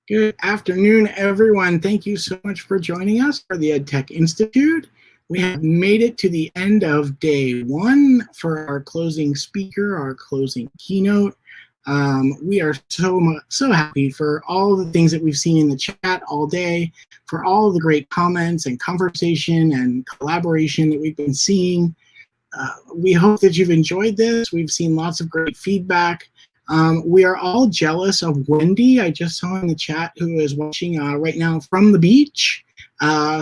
Good afternoon, everyone. Thank you so much for joining us for the EdTech Institute. We have made it to the end of day one for our closing speaker, our closing keynote. We are so happy for all the things that we've seen in the chat all day, for all of the great comments and conversation and collaboration that we've been seeing. We hope that you've enjoyed this. We've seen lots of great feedback. We are all jealous of Wendy. I just saw in the chat who is watching right now from the beach.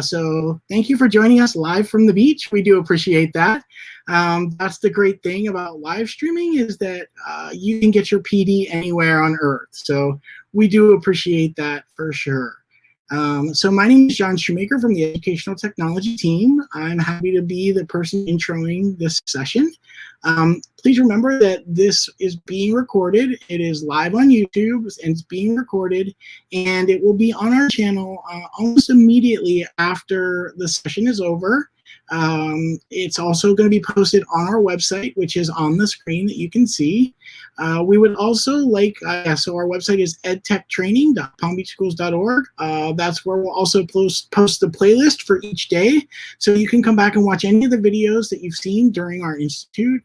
So thank you for joining us live from the beach. We do appreciate that. That's the great thing about live streaming is that you can get your PD anywhere on Earth. So we do appreciate that for sure. So my name is John Shoemaker from the Educational Technology team. I'm happy to be the person introing this session. Please remember that this is being recorded. It is live on YouTube and it's being recorded, and it will be on our channel almost immediately after the session is over. It's also going to be posted on our website, which is on the screen that you can see. We would also like, so our website is edtechtraining.palmbeachschools.org. That's where we'll also post the playlist for each day. So you can come back and watch any of the videos that you've seen during our institute.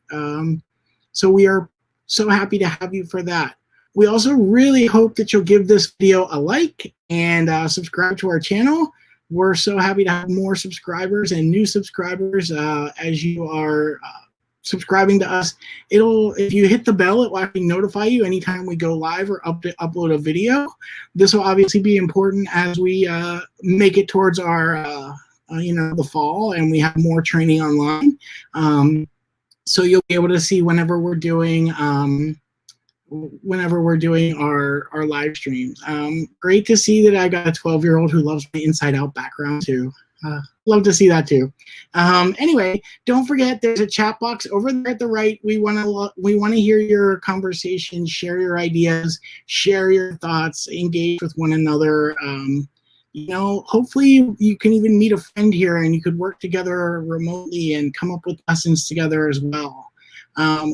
So we are so happy to have you for that. We also really hope that you'll give this video a like and subscribe to our channel. We're so happy to have more subscribers and new subscribers as you are subscribing to us. If you hit the bell, it will actually notify you anytime we go live or upload a video. This will obviously be important as we make it towards our, the fall, and we have more training online. So you'll be able to see whenever we're doing our live streams. Great to see that I got a 12-year-old who loves my Inside Out background too. Love to see that too. Anyway, don't forget there's a chat box over there at the right. We want to hear your conversation, share your ideas, share your thoughts, engage with one another. Hopefully you can even meet a friend here and you could work together remotely and come up with lessons together as well.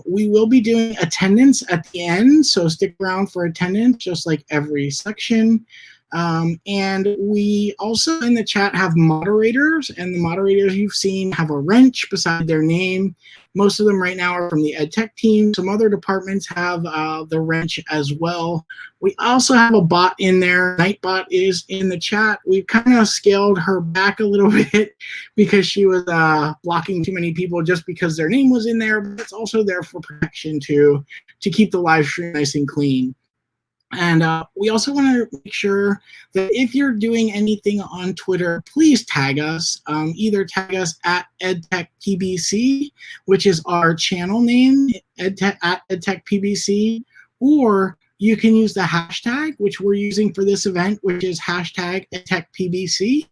We will be doing attendance at the end, so stick around for attendance, just like every section. And we also in the chat have moderators, and the moderators you've seen have a wrench beside their name. Most of them right now are from the EdTech team. Some other departments have the wrench as well. We also have a bot in there. Nightbot is in the chat. We've kind of scaled her back a little bit because she was blocking too many people just because their name was in there. But it's also there for protection to keep the live stream nice and clean. And we also want to make sure that if you're doing anything on Twitter, please tag us. Either tag us at EdTechPBC, which is our channel name, at EdTechPBC, or you can use the hashtag, which we're using for this event, which is hashtag EdTechPBC.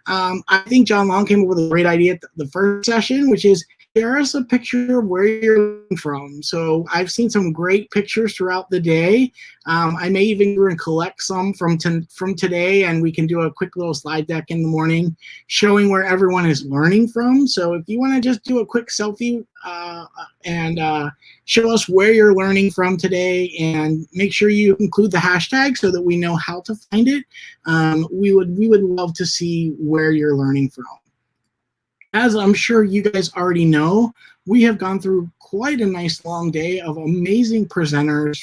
I think John Long came up with a great idea at the first session, which is share us a picture of where you're from. So I've seen some great pictures throughout the day. I may even collect some from today, and we can do a quick little slide deck in the morning showing where everyone is learning from. So if you want to just do a quick selfie and show us where you're learning from today, and make sure you include the hashtag so that we know how to find it, we would love to see where you're learning from. As I'm sure you guys already know, we have gone through quite a nice long day of amazing presenters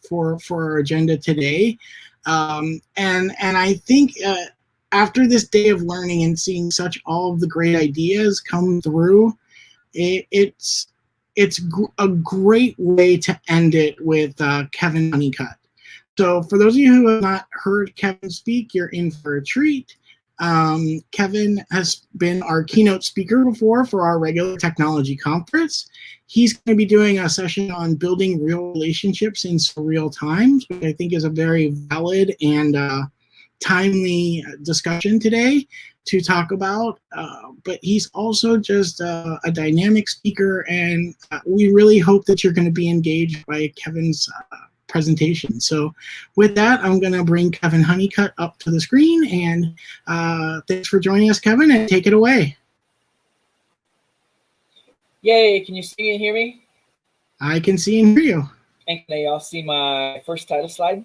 for our agenda today. And I think after this day of learning and seeing all of the great ideas come through, it's a great way to end it with Kevin Honeycutt. So for those of you who have not heard Kevin speak, you're in for a treat. Kevin has been our keynote speaker before for our regular technology conference. He's going to be doing a session on building real relationships in surreal times, which I think is a very valid and timely discussion today to talk about. But he's also just a dynamic speaker, and we really hope that you're going to be engaged by Kevin's presentation. So with that, I'm going to bring Kevin Honeycutt up to the screen, and thanks for joining us, Kevin, and take it away. Yay, can you see me and hear me? I can see and hear you. And can y'all see my first title slide?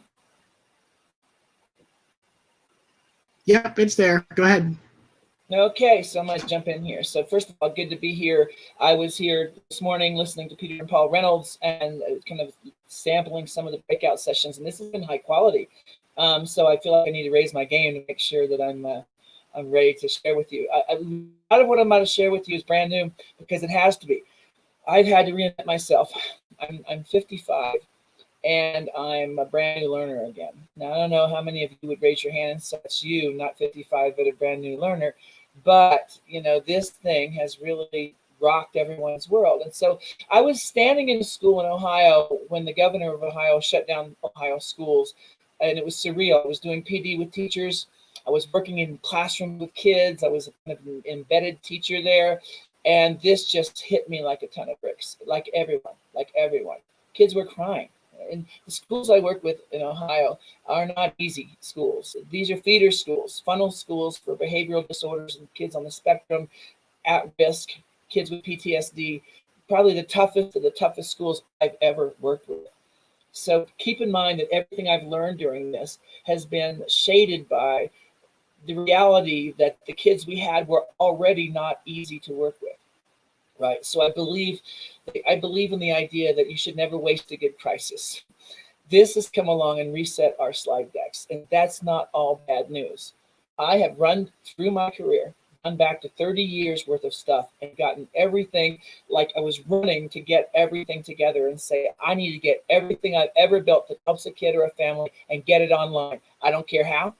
Yep, it's there. Go ahead. Okay, so I'm going to jump in here. So first of all, good to be here. I was here this morning listening to Peter and Paul Reynolds and kind of sampling some of the breakout sessions, and this has been high quality. So I feel like I need to raise my game to make sure that I'm ready to share with you. A lot of what I'm about to share with you is brand new because it has to be. I've had to reinvent myself. I'm 55. And I'm a brand new learner again. Now, I don't know how many of you would raise your hand and say it's you, not 55, but a brand new learner. But, you know, this thing has really rocked everyone's world. And so I was standing in a school in Ohio when the governor of Ohio shut down Ohio schools, and it was surreal. I was doing PD with teachers. I was working in classrooms with kids. I was a kind of an embedded teacher there. And this just hit me like a ton of bricks, like everyone. Kids were crying. And the schools I work with in Ohio are not easy schools. These are feeder schools, funnel schools for behavioral disorders and kids on the spectrum, at risk, kids with PTSD, probably the toughest of the toughest schools I've ever worked with. So keep in mind that everything I've learned during this has been shaded by the reality that the kids we had were already not easy to work with. Right. So I believe in the idea that you should never waste a good crisis. This has come along and reset our slide decks, and that's not all bad news. I have run through my career, run back to 30 years worth of stuff and gotten everything like I was running to get everything together and say, I need to get everything I've ever built that helps a kid or a family and get it online. I don't care how.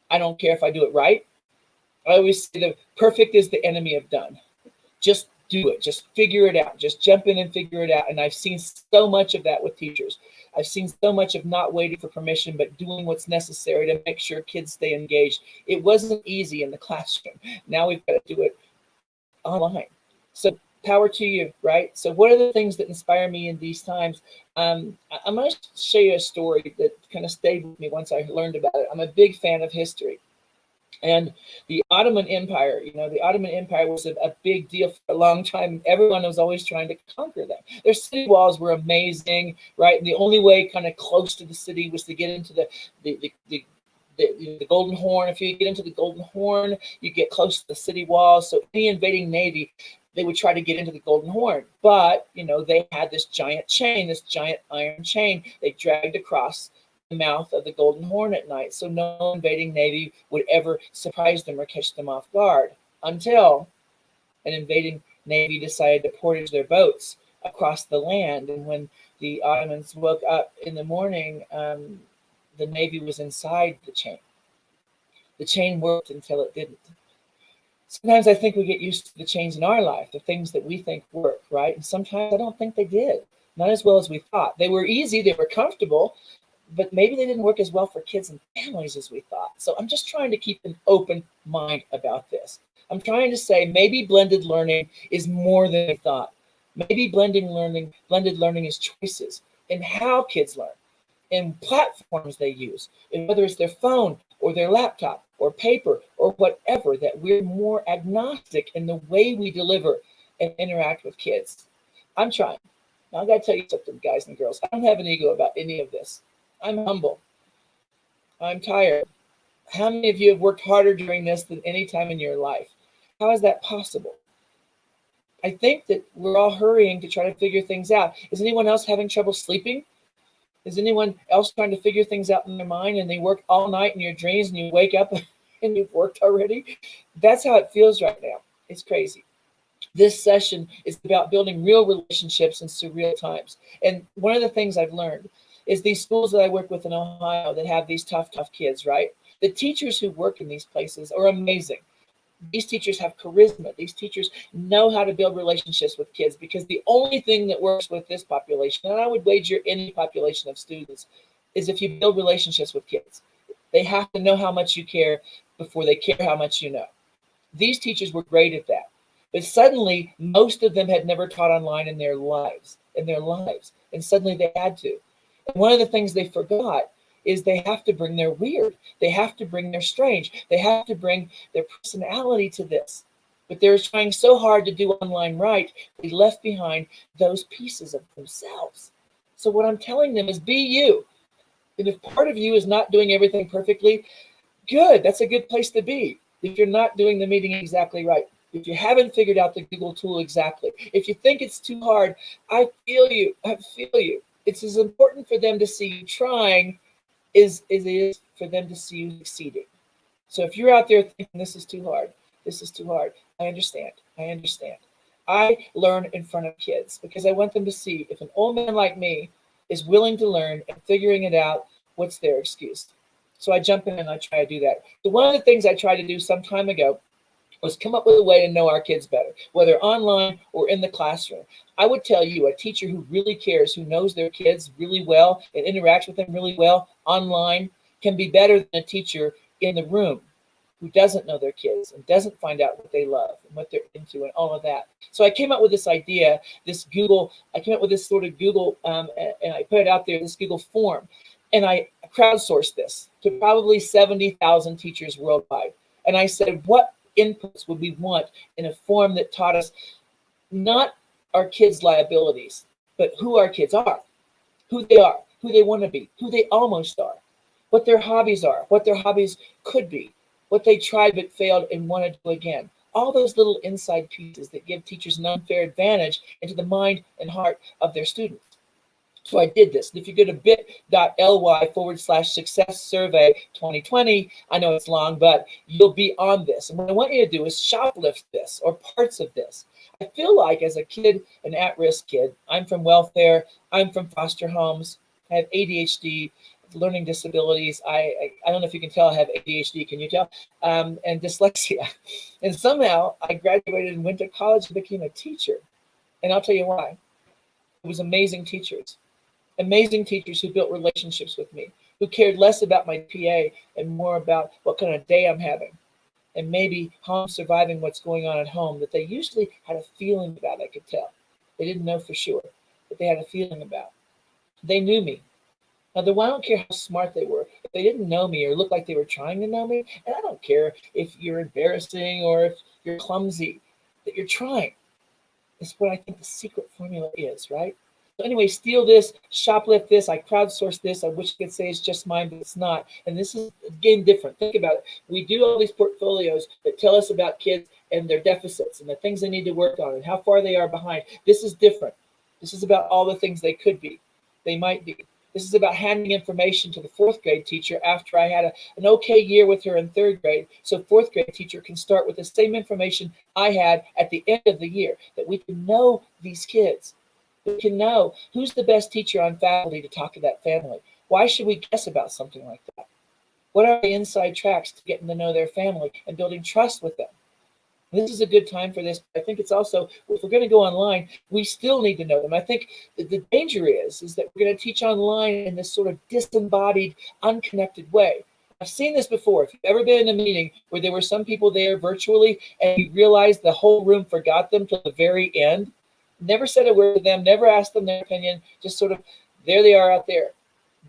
I don't care if I do it right. I always say the perfect is the enemy of done. Just do it. Just figure it out. Just jump in and figure it out. And I've seen so much of that with teachers. I've seen so much of not waiting for permission, but doing what's necessary to make sure kids stay engaged. It wasn't easy in the classroom. Now we've got to do it online. So power to you, right? So what are the things that inspire me in these times? I'm going to show you a story that kind of stayed with me once I learned about it. I'm a big fan of history. And the Ottoman Empire, the Ottoman Empire was a big deal for a long time. Everyone was always trying to conquer them. Their city walls were amazing, right? And the only way kind of close to the city was to get into the Golden Horn. If you get into the Golden Horn, you get close to the city walls. So any invading navy, they would try to get into the Golden Horn. But, they had this giant chain, this giant iron chain they dragged across the mouth of the Golden Horn at night, so no invading navy would ever surprise them or catch them off guard until an invading navy decided to portage their boats across the land. And when the Ottomans woke up in the morning, the navy was inside the chain. The chain worked until it didn't. Sometimes I think we get used to the chains in our life, the things that we think work, right? And sometimes I don't think they did, not as well as we thought. They were easy, they were comfortable, but maybe they didn't work as well for kids and families as we thought. So I'm just trying to keep an open mind about this. I'm trying to say maybe blended learning is more than we thought. Maybe blended learning is choices in how kids learn, in platforms they use, and whether it's their phone or their laptop or paper or whatever, that we're more agnostic in the way we deliver and interact with kids. I'm trying. Now I got to tell you something, guys and girls. I don't have an ego about any of this. I'm humble. I'm tired. How many of you have worked harder during this than any time in your life? How is that possible? I think that we're all hurrying to try to figure things out. Is anyone else having trouble sleeping? Is anyone else trying to figure things out in their mind and they work all night in your dreams and you wake up and you've worked already? That's how it feels right now. It's crazy. This session is about building real relationships in surreal times. And one of the things I've learned is these schools that I work with in Ohio that have these tough kids, right? The teachers who work in these places are amazing. These teachers have charisma. These teachers know how to build relationships with kids, because the only thing that works with this population, and I would wager any population of students, is if you build relationships with kids. They have to know how much you care before they care how much you know. These teachers were great at that. But suddenly, most of them had never taught online in their lives. And suddenly they had to. And one of the things they forgot is they have to bring their weird. They have to bring their strange. They have to bring their personality to this. But they're trying so hard to do online right, they left behind those pieces of themselves. So what I'm telling them is be you. And if part of you is not doing everything perfectly, Good. That's a good place to be. If you're not doing the meeting exactly right, if you haven't figured out the Google tool exactly, if you think it's too hard, I feel you. I feel you. It's as important for them to see you trying as it is for them to see you succeeding. So if you're out there thinking this is too hard, this is too hard, I understand. I understand. I learn in front of kids because I want them to see if an old man like me is willing to learn and figuring it out, what's their excuse? So I jump in and I try to do that. So one of the things I tried to do some time ago was come up with a way to know our kids better, whether online or in the classroom. I would tell you, a teacher who really cares, who knows their kids really well and interacts with them really well online can be better than a teacher in the room who doesn't know their kids and doesn't find out what they love and what they're into and all of that. So I came up with this idea, I came up with this sort of Google, and I put it out there, this Google form. And I crowdsourced this to probably 70,000 teachers worldwide. And I said, what inputs would we want in a form that taught us not our kids' liabilities, but who our kids are, who they want to be, who they almost are, what their hobbies are, what their hobbies could be, what they tried but failed and want to do again. All those little inside pieces that give teachers an unfair advantage into the mind and heart of their students. So I did this. And if you go to bit.ly/success survey 2020, I know it's long, but you'll be on this. And what I want you to do is shoplift this or parts of this. I feel like as a kid, an at-risk kid, I'm from welfare, I'm from foster homes, I have ADHD, learning disabilities. I don't know if you can tell I have ADHD, can you tell? And dyslexia. And somehow I graduated and went to college and became a teacher. And I'll tell you why. It was amazing teachers who built relationships with me, who cared less about my PA and more about what kind of day I'm having and maybe how I'm surviving what's going on at home, that they usually had a feeling about, I could tell. They didn't know for sure, but they had a feeling about. They knew me. Now, I don't care how smart they were. If they didn't know me or looked like they were trying to know me, and I don't care if you're embarrassing or if you're clumsy, that you're trying. That's what I think the secret formula is, right? So anyway, steal this, shoplift this, I crowdsource this. I wish I could say it's just mine, but it's not. And this is, again, different. Think about it. We do all these portfolios that tell us about kids and their deficits and the things they need to work on and how far they are behind. This is different. This is about all the things they could be, they might be. This is about handing information to the fourth grade teacher after I had an okay year with her in third grade. So fourth grade teacher can start with the same information I had at the end of the year, that we can know these kids. We can know who's the best teacher on faculty to talk to that family. Why should we guess about something like that? What are the inside tracks to getting to know their family and building trust with them? This is a good time for this. I think it's also, if we're going to go online, we still need to know them. I think the danger is that we're going to teach online in this sort of disembodied, unconnected way. I've seen this before. If you've ever been in a meeting where there were some people there virtually and you realized the whole room forgot them till the very end, never said a word to them, never asked them their opinion, just sort of, there they are out there.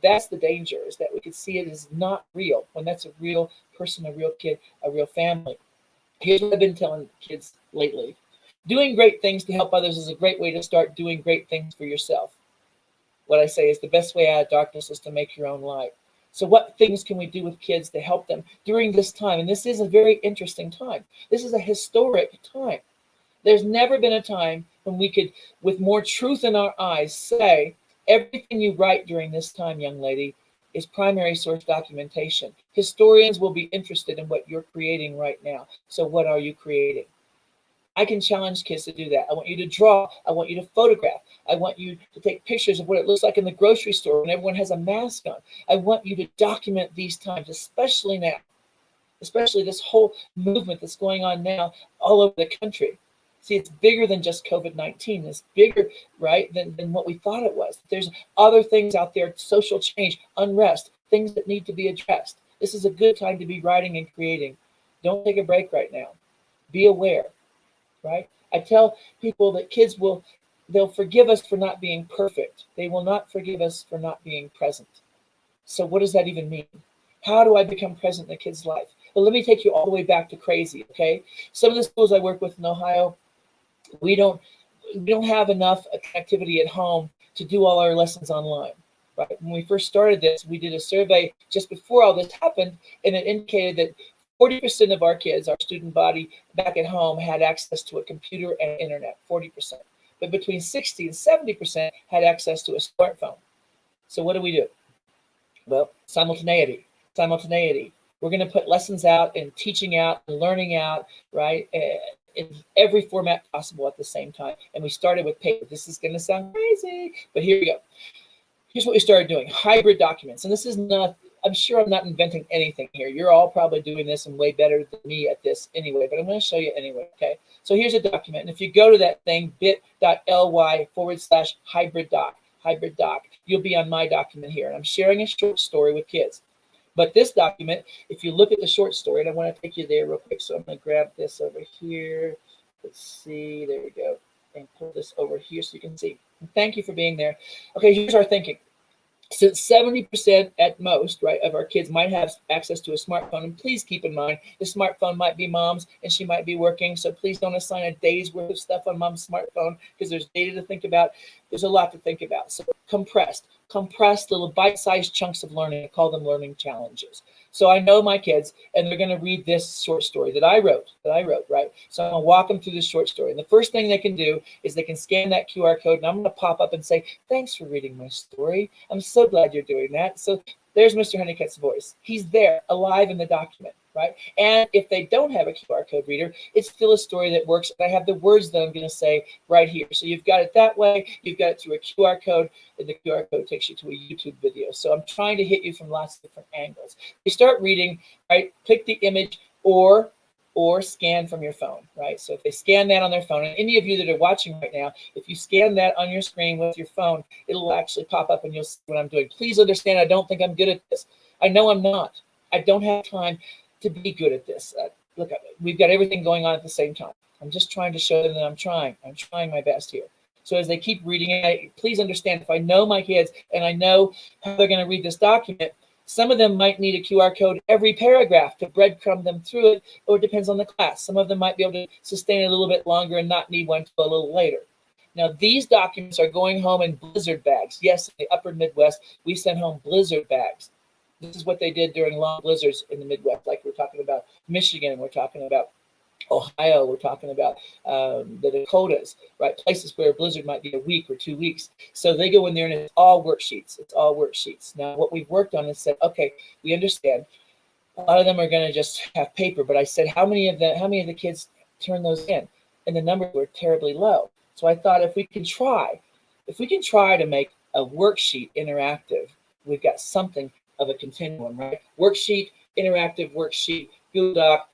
That's the danger, is that we could see it as not real, when that's a real person, a real kid, a real family. Here's what I've been telling kids lately. Doing great things to help others is a great way to start doing great things for yourself. What I say is the best way out of darkness is to make your own light. So what things can we do with kids to help them during this time? And this is a very interesting time. This is a historic time. There's never been a time when we could, with more truth in our eyes, say, everything you write during this time, young lady, is primary source documentation. Historians will be interested in what you're creating right now. So what are you creating? I can challenge kids to do that. I want you to draw. I want you to photograph. I want you to take pictures of what it looks like in the grocery store when everyone has a mask on. I want you to document these times, especially now, especially this whole movement that's going on now all over the country. See, it's bigger than just COVID-19. It's bigger, right, than what we thought it was. There's other things out there, social change, unrest, things that need to be addressed. This is a good time to be writing and creating. Don't take a break right now. Be aware, right? I tell people that kids they'll forgive us for not being perfect. They will not forgive us for not being present. So what does that even mean? How do I become present in a kid's life? Well, let me take you all the way back to crazy, okay? Some of the schools I work with in Ohio, we don't have enough connectivity at home to do all our lessons online. right? When we first started this, we did a survey just before all this happened, and it indicated that 40% of our kids, our student body back at home, had access to a computer and internet, 40%. But between 60 and 70% had access to a smartphone. So what do? Well, simultaneity. We're going to put lessons out and teaching out and learning out, right? In every format possible at the same time. And we started with paper. This is going to sound crazy, but here we go. Here's what we started doing: hybrid documents. And this is not, I'm sure I'm not inventing anything here. You're all probably doing this and way better than me at this anyway, but I'm going to show you anyway, okay? So here's a document. And if you go to that thing, bit.ly/hybrid doc, you'll be on my document here. And I'm sharing a short story with kids. But this document, if you look at the short story, and I want to take you there real quick. So I'm going to grab this over here. Let's see. There we go. And pull this over here so you can see. And thank you for being there. Okay, here's our thinking. Since 70% at most, right, of our kids might have access to a smartphone, and please keep in mind, the smartphone might be mom's and she might be working, so please don't assign a day's worth of stuff on mom's smartphone because there's data to think about. There's a lot to think about. So compressed little bite-sized chunks of learning. I call them learning challenges. So I know my kids, and they're going to read this short story that I wrote, right? So I'm going to walk them through this short story. And the first thing they can do is they can scan that QR code, and I'm going to pop up and say, thanks for reading my story. I'm so glad you're doing that. So there's Mr. Honeycutt's voice. He's there, alive in the document, right? And if they don't have a QR code reader, it's still a story that works. And I have the words that I'm going to say right here. So you've got it that way. You've got it through a QR code, and the QR code takes you to a YouTube video. So I'm trying to hit you from lots of different angles. You start reading, right? Click the image or scan from your phone, right? So if they scan that on their phone, and any of you that are watching right now, if you scan that on your screen with your phone, it'll actually pop up and you'll see what I'm doing. Please understand, I don't think I'm good at this. I know I'm not. I don't have time to be good at this. Look, we've got everything going on at the same time. I'm just trying to show them that I'm trying my best here. So as they keep reading it, please understand, if I know my kids and I know how they're going to read this document, some of them might need a QR code every paragraph to breadcrumb them through it, or it depends on the class. Some of them might be able to sustain it a little bit longer and not need one until a little later. Now, these documents are going home in blizzard bags. Yes, in the upper Midwest, we send home blizzard bags. This is what they did during long blizzards in the Midwest, like we're talking about Michigan, we're talking about Ohio, we're talking about the Dakotas, right? Places where a blizzard might be a week or 2 weeks. So they go in there and it's all worksheets. Now, what we've worked on is said, okay, we understand. A lot of them are going to just have paper, but I said, how many of the kids turn those in? And the numbers were terribly low. So I thought, if we can try to make a worksheet interactive, we've got something of a continuum, right? Worksheet, interactive worksheet, Google Doc.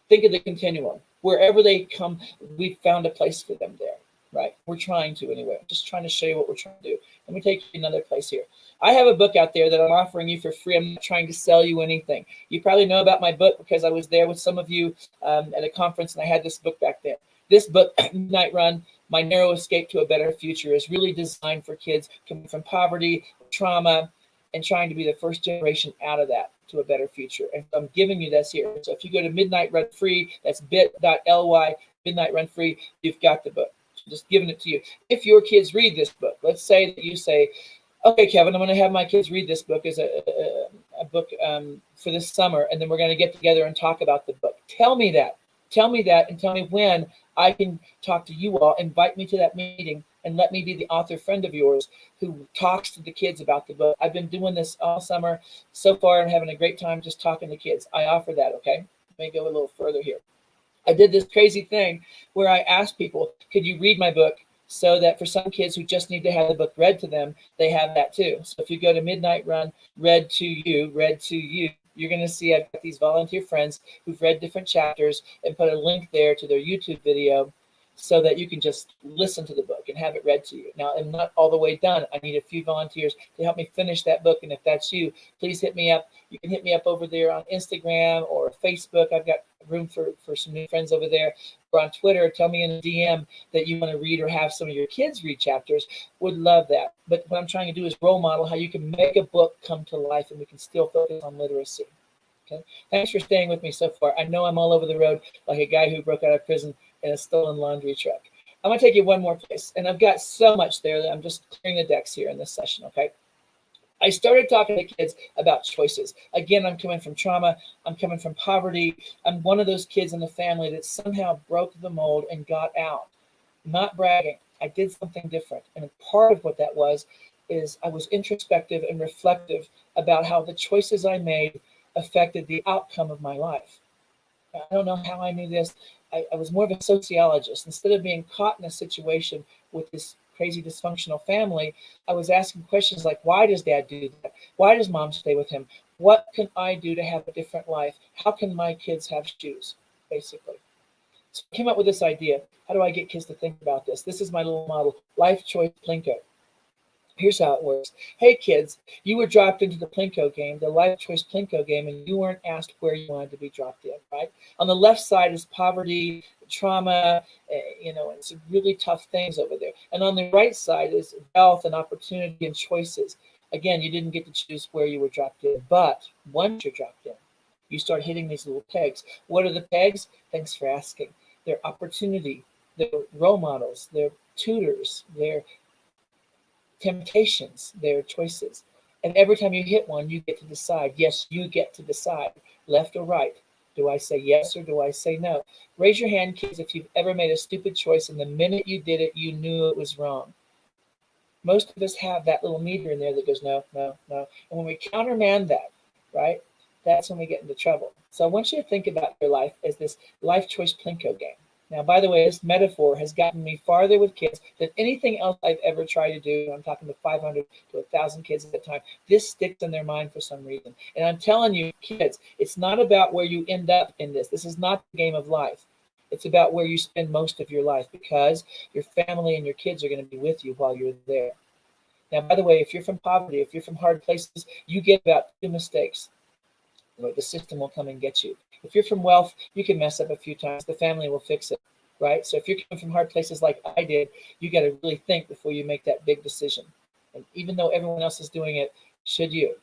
Think of the continuum. Wherever they come, we've found a place for them there, right? We're trying to anyway. I'm just trying to show you what we're trying to do. Let me take you another place here. I have a book out there that I'm offering you for free. I'm not trying to sell you anything. You probably know about my book because I was there with some of you at a conference, and I had this book back then. This book, Midnight Run, My Narrow Escape to a Better Future, is really designed for kids coming from poverty, trauma, and trying to be the first generation out of that to a better future. And I'm giving you this here. So if you go to Midnight Run Free, that's bit.ly, Midnight Run Free, you've got the book. Just giving it to you. If your kids read this book, let's say that you say, okay, Kevin, I'm going to have my kids read this book as a book for this summer, and then we're going to get together and talk about the book. Tell me that, and tell me when I can talk to you all. Invite me to that meeting and let me be the author friend of yours who talks to the kids about the book. I've been doing this all summer. So far, I'm having a great time just talking to kids. I offer that, okay? Let me go a little further here. I did this crazy thing where I asked people, could you read my book? So that for some kids who just need to have the book read to them, they have that too. So if you go to Midnight Run, read to you, you're going to see I've got these volunteer friends who've read different chapters and put a link there to their YouTube video so that you can just listen to the book and have it read to you. Now, I'm not all the way done. I need a few volunteers to help me finish that book. And if that's you, please hit me up. You can hit me up over there on Instagram or Facebook. I've got room for some new friends over there. Or on Twitter, tell me in a DM that you want to read or have some of your kids read chapters. Would love that. But what I'm trying to do is role model how you can make a book come to life and we can still focus on literacy. Okay. Thanks for staying with me so far. I know I'm all over the road like a guy who broke out of prison in a stolen laundry truck. I'm going to take you one more place. And I've got so much there that I'm just clearing the decks here in this session, okay? I started talking to kids about choices. Again, I'm coming from trauma. I'm coming from poverty. I'm one of those kids in the family that somehow broke the mold and got out. Not bragging. I did something different. And part of what that was is I was introspective and reflective about how the choices I made affected the outcome of my life. I don't know how I knew this. I was more of a sociologist. Instead of being caught in a situation with this crazy dysfunctional family, I was asking questions like, why does dad do that? Why does mom stay with him? What can I do to have a different life? How can my kids have shoes, basically? So I came up with this idea. How do I get kids to think about this? This is my little model, life choice Plinko. Here's how it works. Hey kids, you were dropped into the Plinko game, the life choice Plinko game, and you weren't asked where you wanted to be dropped in, right? On the left side is poverty, trauma, and some really tough things over there. And on the right side is wealth and opportunity and choices. Again, you didn't get to choose where you were dropped in, but once you're dropped in, you start hitting these little pegs. What are the pegs? Thanks for asking. They're opportunity, they're role models, they're tutors, they're temptations, their choices. And every time you hit one, you get to decide. Yes, you get to decide, left or right. Do I say yes or do I say no? Raise your hand, kids, if you've ever made a stupid choice and the minute you did it, you knew it was wrong. Most of us have that little meter in there that goes no, no, no. And when we countermand that, right, that's when we get into trouble. So I want you to think about your life as this life choice Plinko game. Now, by the way, this metaphor has gotten me farther with kids than anything else I've ever tried to do. I'm talking to 500 to 1,000 kids at a time. This sticks in their mind for some reason. And I'm telling you, kids, it's not about where you end up in this. This is not the game of life. It's about where you spend most of your life, because your family and your kids are going to be with you while you're there. Now, by the way, if you're from poverty, if you're from hard places, you get about 2 mistakes. The system will come and get you. If you're from wealth, you can mess up a few times. The family will fix it, right? So if you're coming from hard places like I did, you got to really think before you make that big decision. And even though everyone else is doing it, should you?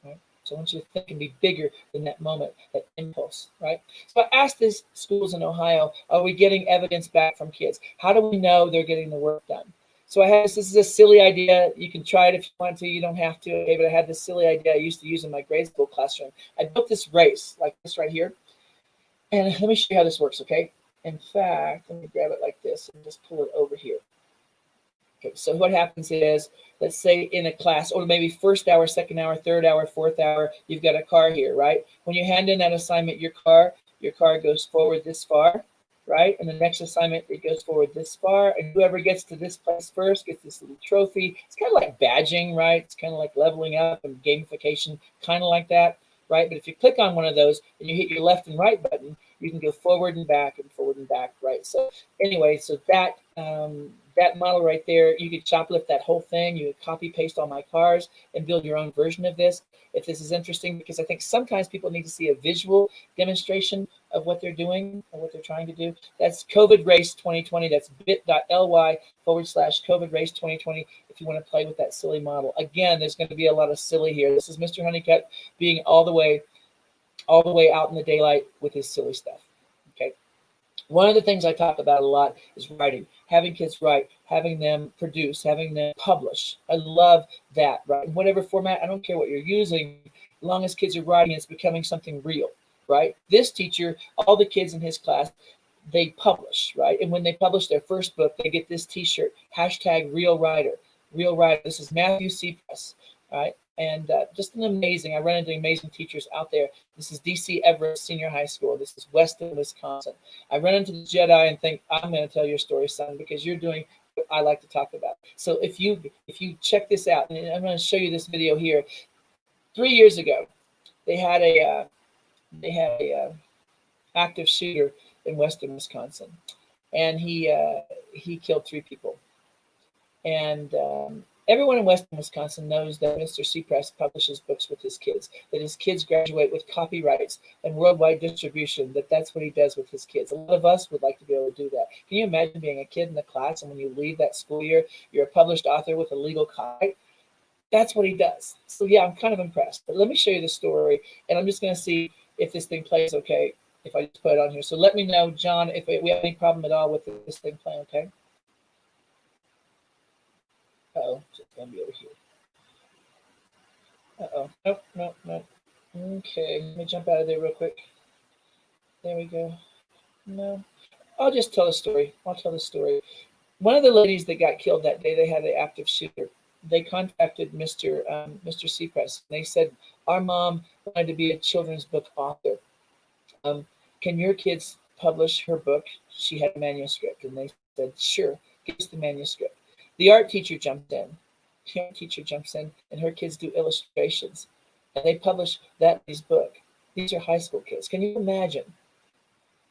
Right? So I want you to think and be bigger than that moment, that impulse, right? So I asked these schools in Ohio, are we getting evidence back from kids? How do we know they're getting the work done? So I had this is a silly idea. You can try it if you want to. You don't have to. Okay, but I had this silly idea I used to use in my grade school classroom. I built this race like this right here. And let me show you how this works, okay? In fact, let me grab it like this and just pull it over here. Okay, so what happens is, let's say in a class, or maybe first hour, second hour, third hour, fourth hour, you've got a car here, right? When you hand in that assignment, your car goes forward this far, right? And the next assignment, it goes forward this far, and whoever gets to this place first gets this little trophy. It's kind of like badging, right? It's kind of like leveling up and gamification, kind of like that, right? But if you click on one of those and you hit your left and right button, you can go forward and back, right? So anyway, so that that model right there, you could shoplift that whole thing. You could copy paste all my cars and build your own version of this. If this is interesting, because I think sometimes people need to see a visual demonstration of what they're doing or what they're trying to do. That's COVID Race 2020. That's bit.ly/COVID Race 2020 if you want to play with that silly model. Again, there's going to be a lot of silly here. This is Mr. Honeycutt being all the way out in the daylight with his silly stuff. Okay. One of the things I talk about a lot is writing, having kids write, having them produce, having them publish. I love that, right? In whatever format, I don't care what you're using, as long as kids are writing, it's becoming something real, right? This teacher, all the kids in his class, they publish, right? And when they publish their first book, they get this t-shirt, #RealWriter. Real Writer. This is Matthew Seapress, right? And just an amazing, I run into amazing teachers out there. This is DC Everett Senior High School. This is Weston, Wisconsin. I run into the Jedi and think, I'm going to tell your story, son, because you're doing what I like to talk about. So if you check this out, and I'm going to show you this video here. 3 years ago, they had a active shooter in Western Wisconsin, and he killed 3 people. And everyone in Western Wisconsin knows that Mr. Seapress publishes books with his kids, that his kids graduate with copyrights and worldwide distribution, that's what he does with his kids. A lot of us would like to be able to do that. Can you imagine being a kid in the class, and when you leave that school year, you're a published author with a legal copyright? That's what he does. So yeah, I'm kind of impressed. But let me show you the story, and I'm just going to see if this thing plays okay, if I just put it on here. So let me know, John, if we have any problem at all with this thing playing okay. Uh-oh, so it's going to be over here. Uh-oh. Nope, nope, nope. Okay, let me jump out of there real quick. There we go. No. I'll just tell a story. I'll tell the story. One of the ladies that got killed that day, they had an active shooter. They contacted Mr. Seacrest. They said, our mom wanted to be a children's book author. Can your kids publish her book? She had a manuscript. And they said, sure, give us the manuscript. The art teacher jumped in. The art teacher jumps in, and her kids do illustrations. And they publish that lady's book. These are high school kids. Can you imagine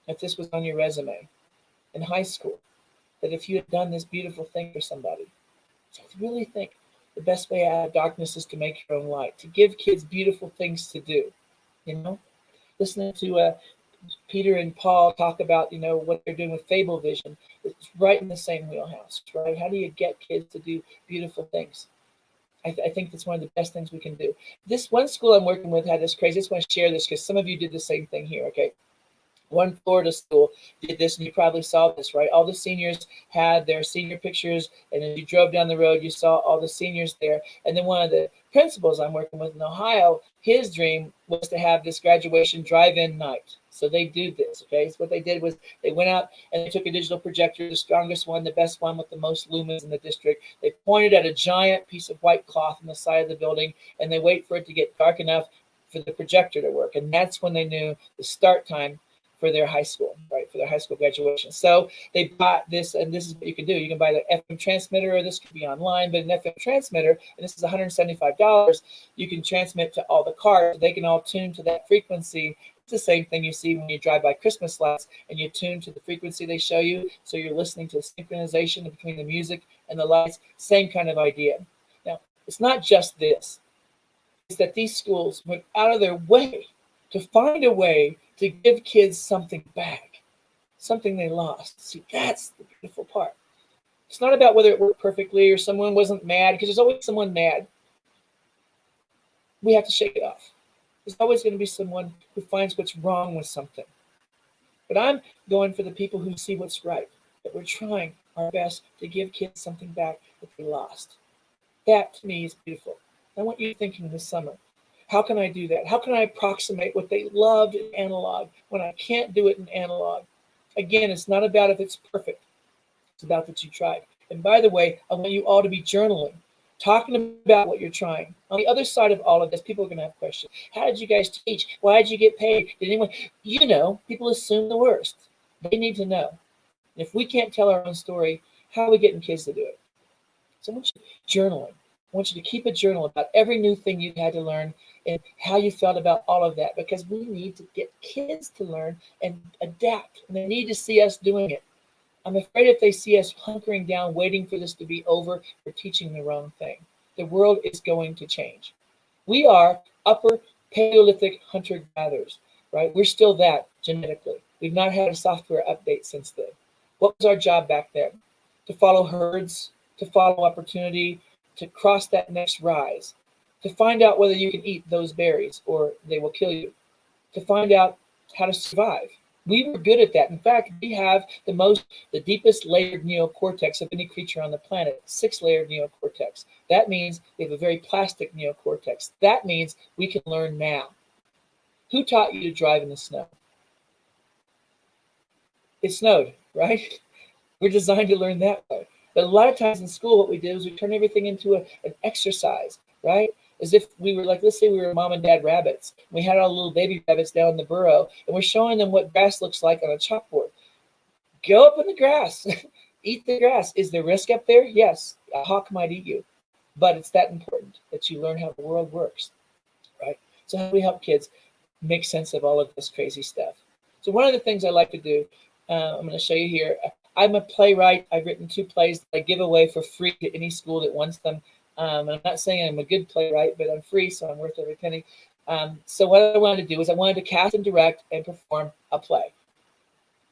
if this was on your resume in high school, that if you had done this beautiful thing for somebody? So I really think the best way out of darkness is to make your own light, to give kids beautiful things to do. You know, listening to Peter and Paul talk about, what they're doing with Fable Vision, it's right in the same wheelhouse, right? How do you get kids to do beautiful things? I think that's one of the best things we can do. This one school I'm working with had this crazy. I just want to share this because some of you did the same thing here, okay? One Florida school did this, and you probably saw this, right? All the seniors had their senior pictures, and as you drove down the road, you saw all the seniors there. And then one of the principals I'm working with in Ohio, his dream was to have this graduation drive-in night. So they do this, okay? So what they did was they went out and they took a digital projector, the strongest one, the best one with the most lumens in the district. They pointed at a giant piece of white cloth on the side of the building, and they wait for it to get dark enough for the projector to work. And that's when they knew the start time for their high school, right? For their high school graduation. So they bought this, and this is what you can do. You can buy the FM transmitter, or this could be online, but an FM transmitter, and this is $175, you can transmit to all the cars. They can all tune to that frequency. It's the same thing you see when you drive by Christmas lights and you tune to the frequency they show you. So you're listening to synchronization between the music and the lights. Same kind of idea. Now, it's not just this. It's that these schools went out of their way to find a way to give kids something back, something they lost. See, that's the beautiful part. It's not about whether it worked perfectly or someone wasn't mad, because there's always someone mad. We have to shake it off. There's always going to be someone who finds what's wrong with something. But I'm going for the people who see what's right, that we're trying our best to give kids something back that they lost. That, to me, is beautiful. I want you thinking this summer, how can I do that? How can I approximate what they loved in analog when I can't do it in analog? Again, it's not about if it's perfect. It's about that you tried. And by the way, I want you all to be journaling, talking about what you're trying. On the other side of all of this, people are going to have questions. How did you guys teach? Why did you get paid? Did anyone? People assume the worst. They need to know. And if we can't tell our own story, how are we getting kids to do it? So I want you journaling. I want you to keep a journal about every new thing you had to learn and how you felt about all of that, because we need to get kids to learn and adapt, and they need to see us doing it. I'm afraid if they see us hunkering down, waiting for this to be over, we're teaching the wrong thing. The world is going to change. We are upper Paleolithic hunter-gatherers, right? We're still that genetically. We've not had a software update since then. What was our job back then? To follow herds, to follow opportunity, to cross that next rise, to find out whether you can eat those berries or they will kill you, to find out how to survive. We were good at that. In fact, we have the deepest layered neocortex of any creature on the planet, 6-layered neocortex. That means we have a very plastic neocortex. That means we can learn now. Who taught you to drive in the snow? It snowed, right? We're designed to learn that way. But a lot of times in school, what we did was we turn everything into an exercise, right? As if we were like, let's say we were mom and dad rabbits. We had our little baby rabbits down in the burrow, and we're showing them what grass looks like on a chalkboard. Go up in the grass, eat the grass. Is there risk up there? Yes, a hawk might eat you, but it's that important that you learn how the world works, right? So how do we help kids make sense of all of this crazy stuff? So one of the things I like to do, I'm going to show you here. I'm a playwright. I've written 2 plays that I give away for free to any school that wants them. I'm not saying I'm a good playwright, but I'm free, so I'm worth every penny. So what I wanted to do is I wanted to cast and direct and perform a play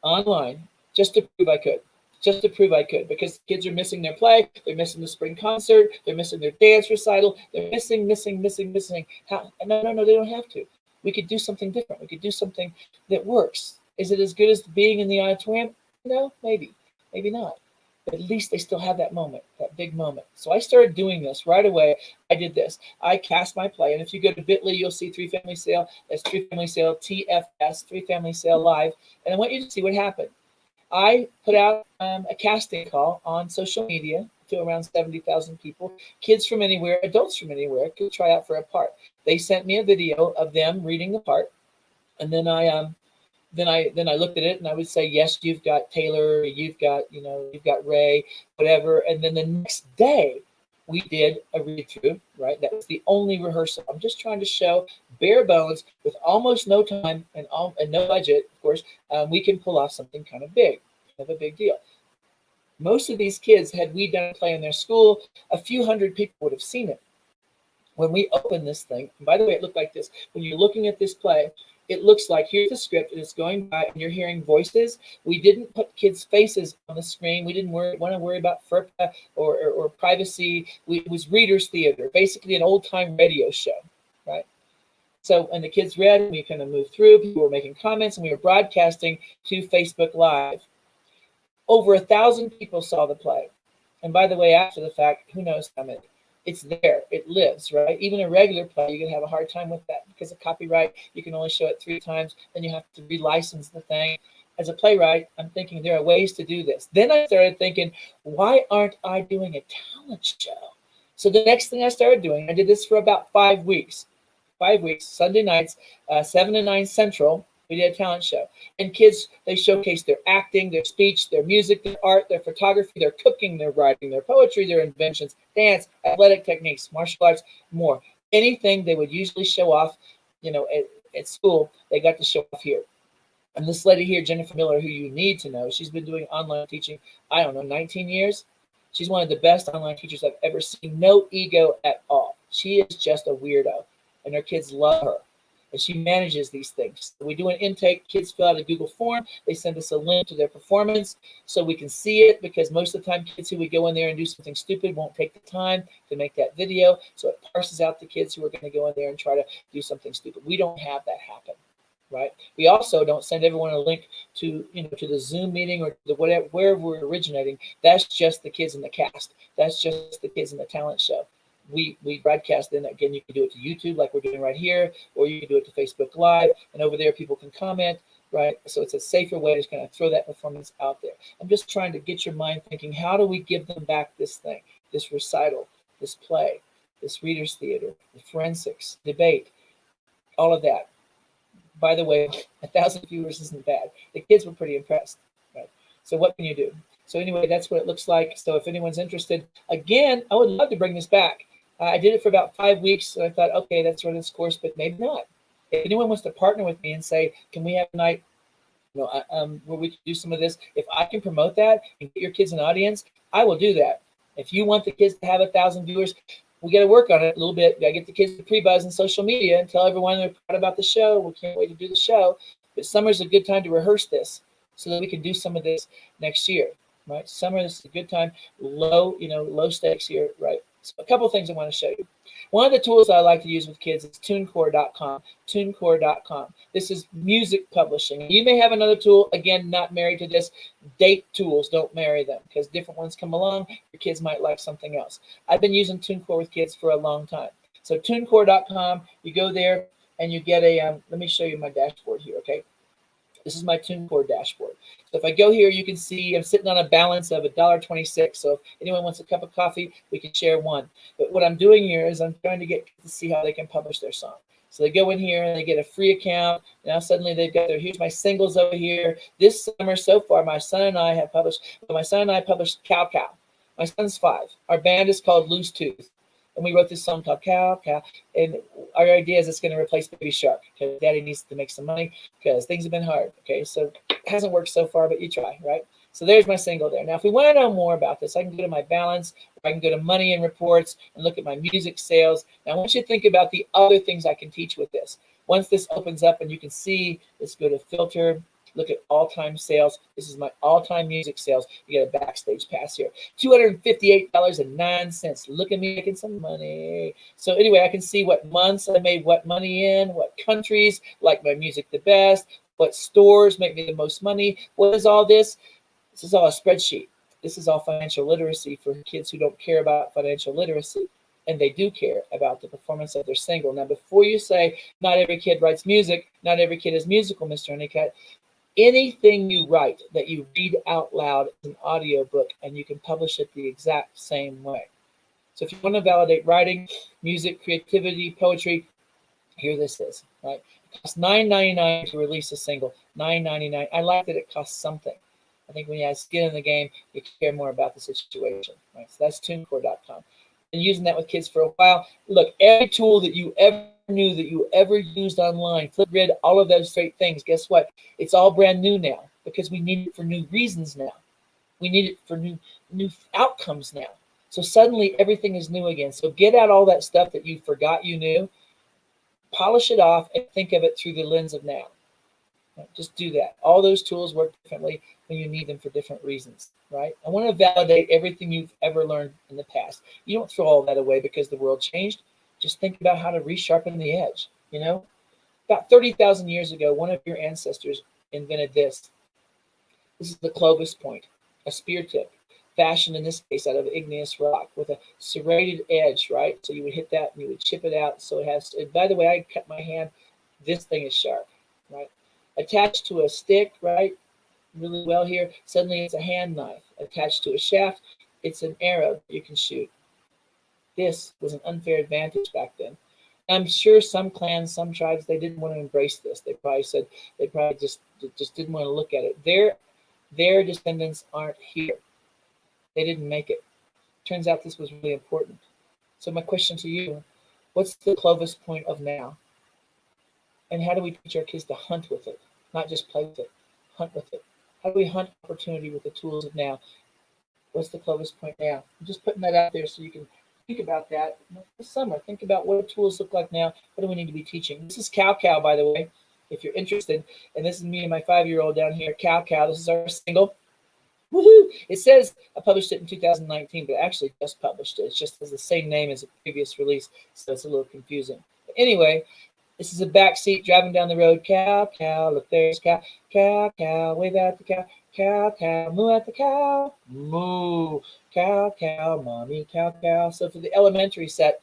online just to prove I could. Just to prove I could, because kids are missing their play, they're missing the spring concert, they're missing their dance recital, they're missing. No, they don't have to. We could do something different. We could do something that works. Is it as good as being in the auditorium? No, maybe not. But at least they still have that moment that big moment. So I started doing this right away. I did this. I cast my play. And if you go to bit.ly, you'll see 3 Family Sale. That's 3 Family Sale TFS, 3 Family Sale Live. And I want you to see what happened. I put out a casting call on social media to around 70,000 people. Kids from anywhere, adults from anywhere could try out for a part. They sent me a video of them reading the part. And then I looked at it and I would say, yes, you've got Taylor, you've got Ray, whatever. And then the next day we did a read through, right? That was the only rehearsal. I'm just trying to show bare bones with almost no time and no budget, of course, we can pull off something kind of big, kind of a big deal. Most of these kids, had we done a play in their school, a few hundred people would have seen it. When we opened this thing, and by the way, it looked like this. When you're looking at this play, it looks like here's the script and it's going by and you're hearing voices. We didn't put kids' faces on the screen. We didn't want to worry about FERPA or privacy. It was readers' theater, basically an old-time radio show, right? So when the kids read, we kind of moved through. People were making comments and we were broadcasting to Facebook Live. Over 1,000 people saw the play. And by the way, after the fact, who knows how many? It's there. It lives, right? Even a regular play, you can have a hard time with that because of copyright. You can only show it 3 times. Then you have to relicense the thing. As a playwright, I'm thinking there are ways to do this. Then I started thinking, why aren't I doing a talent show? So the next thing I started doing, I did this for about 5 weeks. 5 weeks, Sunday nights, 7 to 9 Central. We did a talent show. And kids, they showcase their acting, their speech, their music, their art, their photography, their cooking, their writing, their poetry, their inventions, dance, athletic techniques, martial arts, more. Anything they would usually show off, at school, they got to show off here. And this lady here, Jennifer Miller, who you need to know, she's been doing online teaching, 19 years. She's one of the best online teachers I've ever seen. No ego at all. She is just a weirdo, and her kids love her. And she manages these things. We do an intake. Kids fill out a Google form. They send us a link to their performance so we can see it, because most of the time kids who would go in there and do something stupid won't take the time to make that video. So it parses out the kids who are going to go in there and try to do something stupid. We don't have that happen, right? We also don't send everyone a link to the Zoom meeting or the whatever, wherever we're originating. That's just the kids in the cast. That's just the kids in the talent show. We broadcast. Then again, you can do it to YouTube like we're doing right here, or you can do it to Facebook Live, and over there people can comment, right? So it's a safer way to kind of throw that performance out there. I'm just trying to get your mind thinking, how do we give them back this thing, this recital, this play, this readers theater, the forensics, debate, all of that. By the way, 1,000 viewers isn't bad. The kids were pretty impressed, right? So what can you do? So anyway, that's what it looks like. So if anyone's interested, again, I would love to bring this back. I did it for about 5 weeks, so I thought, okay, that's run its course, but maybe not. If anyone wants to partner with me and say, can we have a night, where we can do some of this? If I can promote that and get your kids an audience, I will do that. If you want the kids to have 1,000 viewers, we got to work on it a little bit. We got to get the kids to pre-buzz on social media and tell everyone they're proud about the show. We can't wait to do the show. But summer's a good time to rehearse this so that we can do some of this next year, right? Summer, this is a good time. Low stakes here, right? So a couple of things I want to show you. One of the tools I like to use with kids is TuneCore.com. TuneCore.com. This is music publishing. You may have another tool, again, not married to this. Date tools, don't marry them, because different ones come along. Your kids might like something else. I've been using TuneCore with kids for a long time. So TuneCore.com, you go there and you get a, let me show you my dashboard here, okay? This is my TuneCore dashboard. So if I go here, you can see I'm sitting on a balance of $1.26. So if anyone wants a cup of coffee, we can share one. But what I'm doing here is I'm trying to get to see how they can publish their song. So they go in here and they get a free account. Now suddenly they've got here's my singles over here. This summer so far, my son and I published Cow Cow. My son's 5. Our band is called Loose Tooth. And we wrote this song called Cow Cow. And our idea is it's going to replace Baby Shark, because Daddy needs to make some money because things have been hard. Okay, so it hasn't worked so far, but you try, right? So there's my single there. Now, if we want to know more about this, I can go to my balance, or I can go to money and reports and look at my music sales. Now, I want you to think about the other things I can teach with this. Once this opens up and you can see, let's go to filter. Look at all-time sales. This is my all-time music sales. You get a backstage pass here. $258.09. Look at me making some money. So anyway, I can see what months I made what money in, what countries like my music the best, what stores make me the most money. What is all this? This is all a spreadsheet. This is all financial literacy for kids who don't care about financial literacy, and they do care about the performance of their single. Now, before you say, not every kid writes music, not every kid is musical, Mr. Honeycutt, anything you write that you read out loud is an audio book, and you can publish it the exact same way. So if you want to validate writing, music, creativity, poetry, here this is, right? It costs $9.99 to release a single, $9.99. I like that it costs something. I think when you have skin in the game, you care more about the situation, right? So that's TuneCore.com. And using that with kids for a while. Look, every tool that you ever knew that you ever used online, Flipgrid, all of those great things, guess what? It's all brand new now because we need it for new reasons now. We need it for new outcomes now. So suddenly everything is new again. So get out all that stuff that you forgot you knew, polish it off, and think of it through the lens of now. Just do that. All those tools work differently when you need them for different reasons, right? I want to validate everything you've ever learned in the past. You don't throw all that away because the world changed. Just think about how to resharpen the edge, you know? About 30,000 years ago, one of your ancestors invented this. This is the Clovis point, a spear tip, fashioned in this case out of igneous rock with a serrated edge, right? So you would hit that and you would chip it out. So it has, and by the way, I cut my hand. This thing is sharp, right? Attached to a stick, right? Really well here. Suddenly it's a hand knife. Attached to a shaft, it's an arrow you can shoot. This was an unfair advantage back then. I'm sure some clans, some tribes, they didn't want to embrace this. They probably said, they probably just didn't want to look at it. Their descendants aren't here. They didn't make it. Turns out this was really important. So my question to you, what's the Clovis point of now? And how do we teach our kids to hunt with it? Not just play with it, hunt with it. How do we hunt opportunity with the tools of now? What's the Clovis point now? I'm just putting that out there so you can think about that this summer. Think about what tools look like now. What do we need to be teaching? This is Cow Cow, by the way, if you're interested. And this is me and my 5-year-old down here, Cow Cow. This is our single. Woohoo! It says I published it in 2019, but I actually just published it. It just has the same name as a previous release, so it's a little confusing. But anyway, this is a back seat driving down the road. Cow, cow, look, there's cow, cow, cow, wave at the cow, cow, cow, moo at the cow, moo, cow, cow, mommy, cow, cow. So for the elementary set,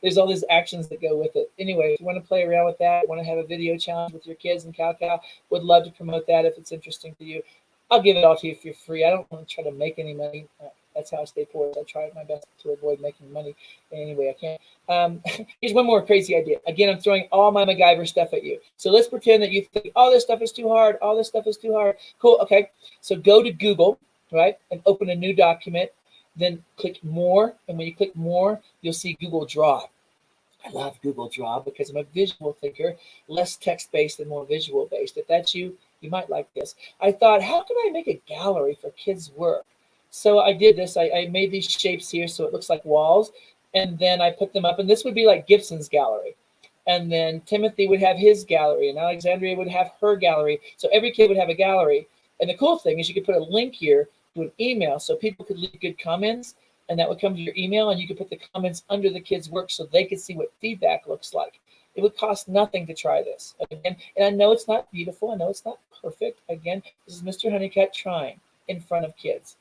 there's all these actions that go with it. Anyway, if you want to play around with that, want to have a video challenge with your kids and cow, cow, would love to promote that if it's interesting to you. I'll give it all to you if you're free. I don't want to try to make any money. That's how I stay poor. I try my best to avoid making money in any way I can. Here's one more crazy idea. Again, I'm throwing all my MacGyver stuff at you. So let's pretend that you think, oh, this stuff is too hard. All this stuff is too hard. Cool. Okay. So go to Google, right, and open a new document. Then click More. And when you click More, you'll see Google Drive. I love Google Drive because I'm a visual thinker, less text-based and more visual-based. If that's you, you might like this. I thought, how can I make a gallery for kids' work? So I did this. I made these shapes here so it looks like walls, and then I put them up, and this would be like Gibson's gallery. And then Timothy would have his gallery, and Alexandria would have her gallery. So every kid would have a gallery. And the cool thing is you could put a link here to an email so people could leave good comments, and that would come to your email, and you could put the comments under the kids' work so they could see what feedback looks like. It would cost nothing to try this. Again, and I know it's not beautiful. I know it's not perfect. Again, this is Mr. Honeycutt trying in front of kids.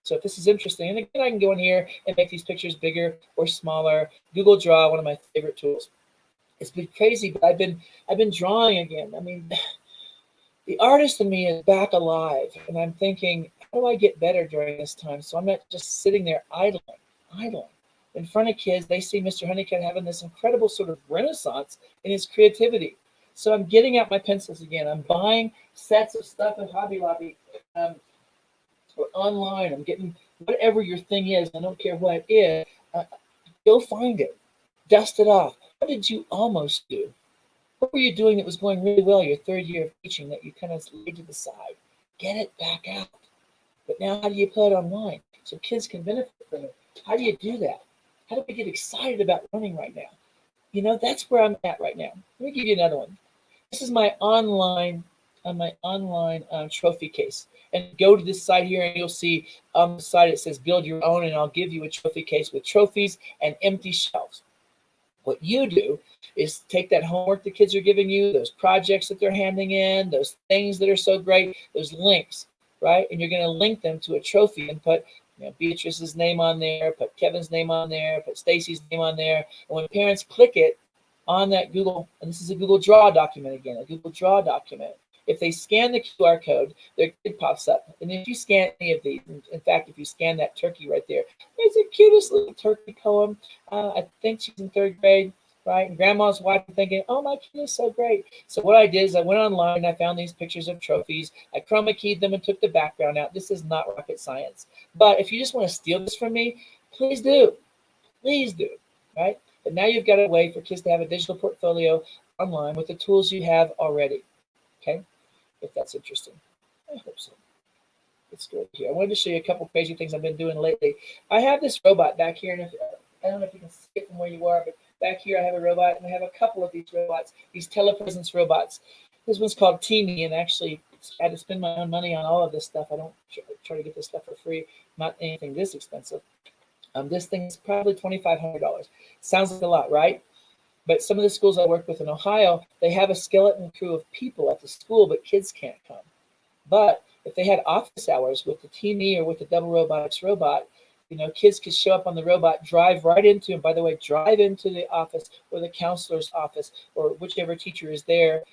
So if this is interesting, and again, I can go in here and make these pictures bigger or smaller. Google Draw, one of my favorite tools. It's been crazy, but I've been drawing again. I mean, the artist in me is back alive, and I'm thinking, how do I get better during this time? So I'm not just sitting there idling. In front of kids, they see Mr. Honeycutt having this incredible sort of renaissance in his creativity. So I'm getting out my pencils again. I'm buying sets of stuff at Hobby Lobby or online. I'm getting whatever your thing is. I don't care what it is. Go find it. Dust it off. What did you almost do? What were you doing that was going really well your third year of teaching that you kind of laid to the side? Get it back out. But now how do you put it online so kids can benefit from it? How do you do that? How do we get excited about learning right now? You know, that's where I'm at right now. Let me give you another one. This is my online trophy case. And go to this site here and you'll see on the side it says build your own, and I'll give you a trophy case with trophies and empty shelves. What you do is take that homework the kids are giving you, those projects that they're handing in, those things that are so great, those links, right? And you're going to link them to a trophy and put Beatrice's name on there, put Kevin's name on there, put Stacy's name on there. And when parents click it on that Google, and this is a Google Draw document again, a Google Draw document, if they scan the QR code, their kid pops up. And if you scan any of these, in fact, if you scan that turkey right there, it's the cutest little turkey poem. I think she's in 3rd grade, right? And grandma's watching thinking, oh, my kid is so great. So what I did is I went online and I found these pictures of trophies. I chroma keyed them and took the background out. This is not rocket science. But if you just want to steal this from me, please do. Please do, right? But now you've got a way for kids to have a digital portfolio online with the tools you have already, okay? If that's interesting. I hope so. Let's go here. I wanted to show you a couple crazy things I've been doing lately. I have this robot back here, and I don't know if you can see it from where you are, but back here I have a robot, and I have a couple of these robots, these Telepresence Robots. This one's called Teeny, and actually I had to spend my own money on all of this stuff. I don't try to get this stuff for free, not anything this expensive. This thing is probably $2,500. Sounds like a lot, right? But some of the schools I work with in Ohio, they have a skeleton crew of people at the school, but kids can't come. But if they had office hours with the Teeny or with the double robotics robot, kids could show up on the robot, drive right into, and by the way, drive into the office or the counselor's office or whichever teacher is there,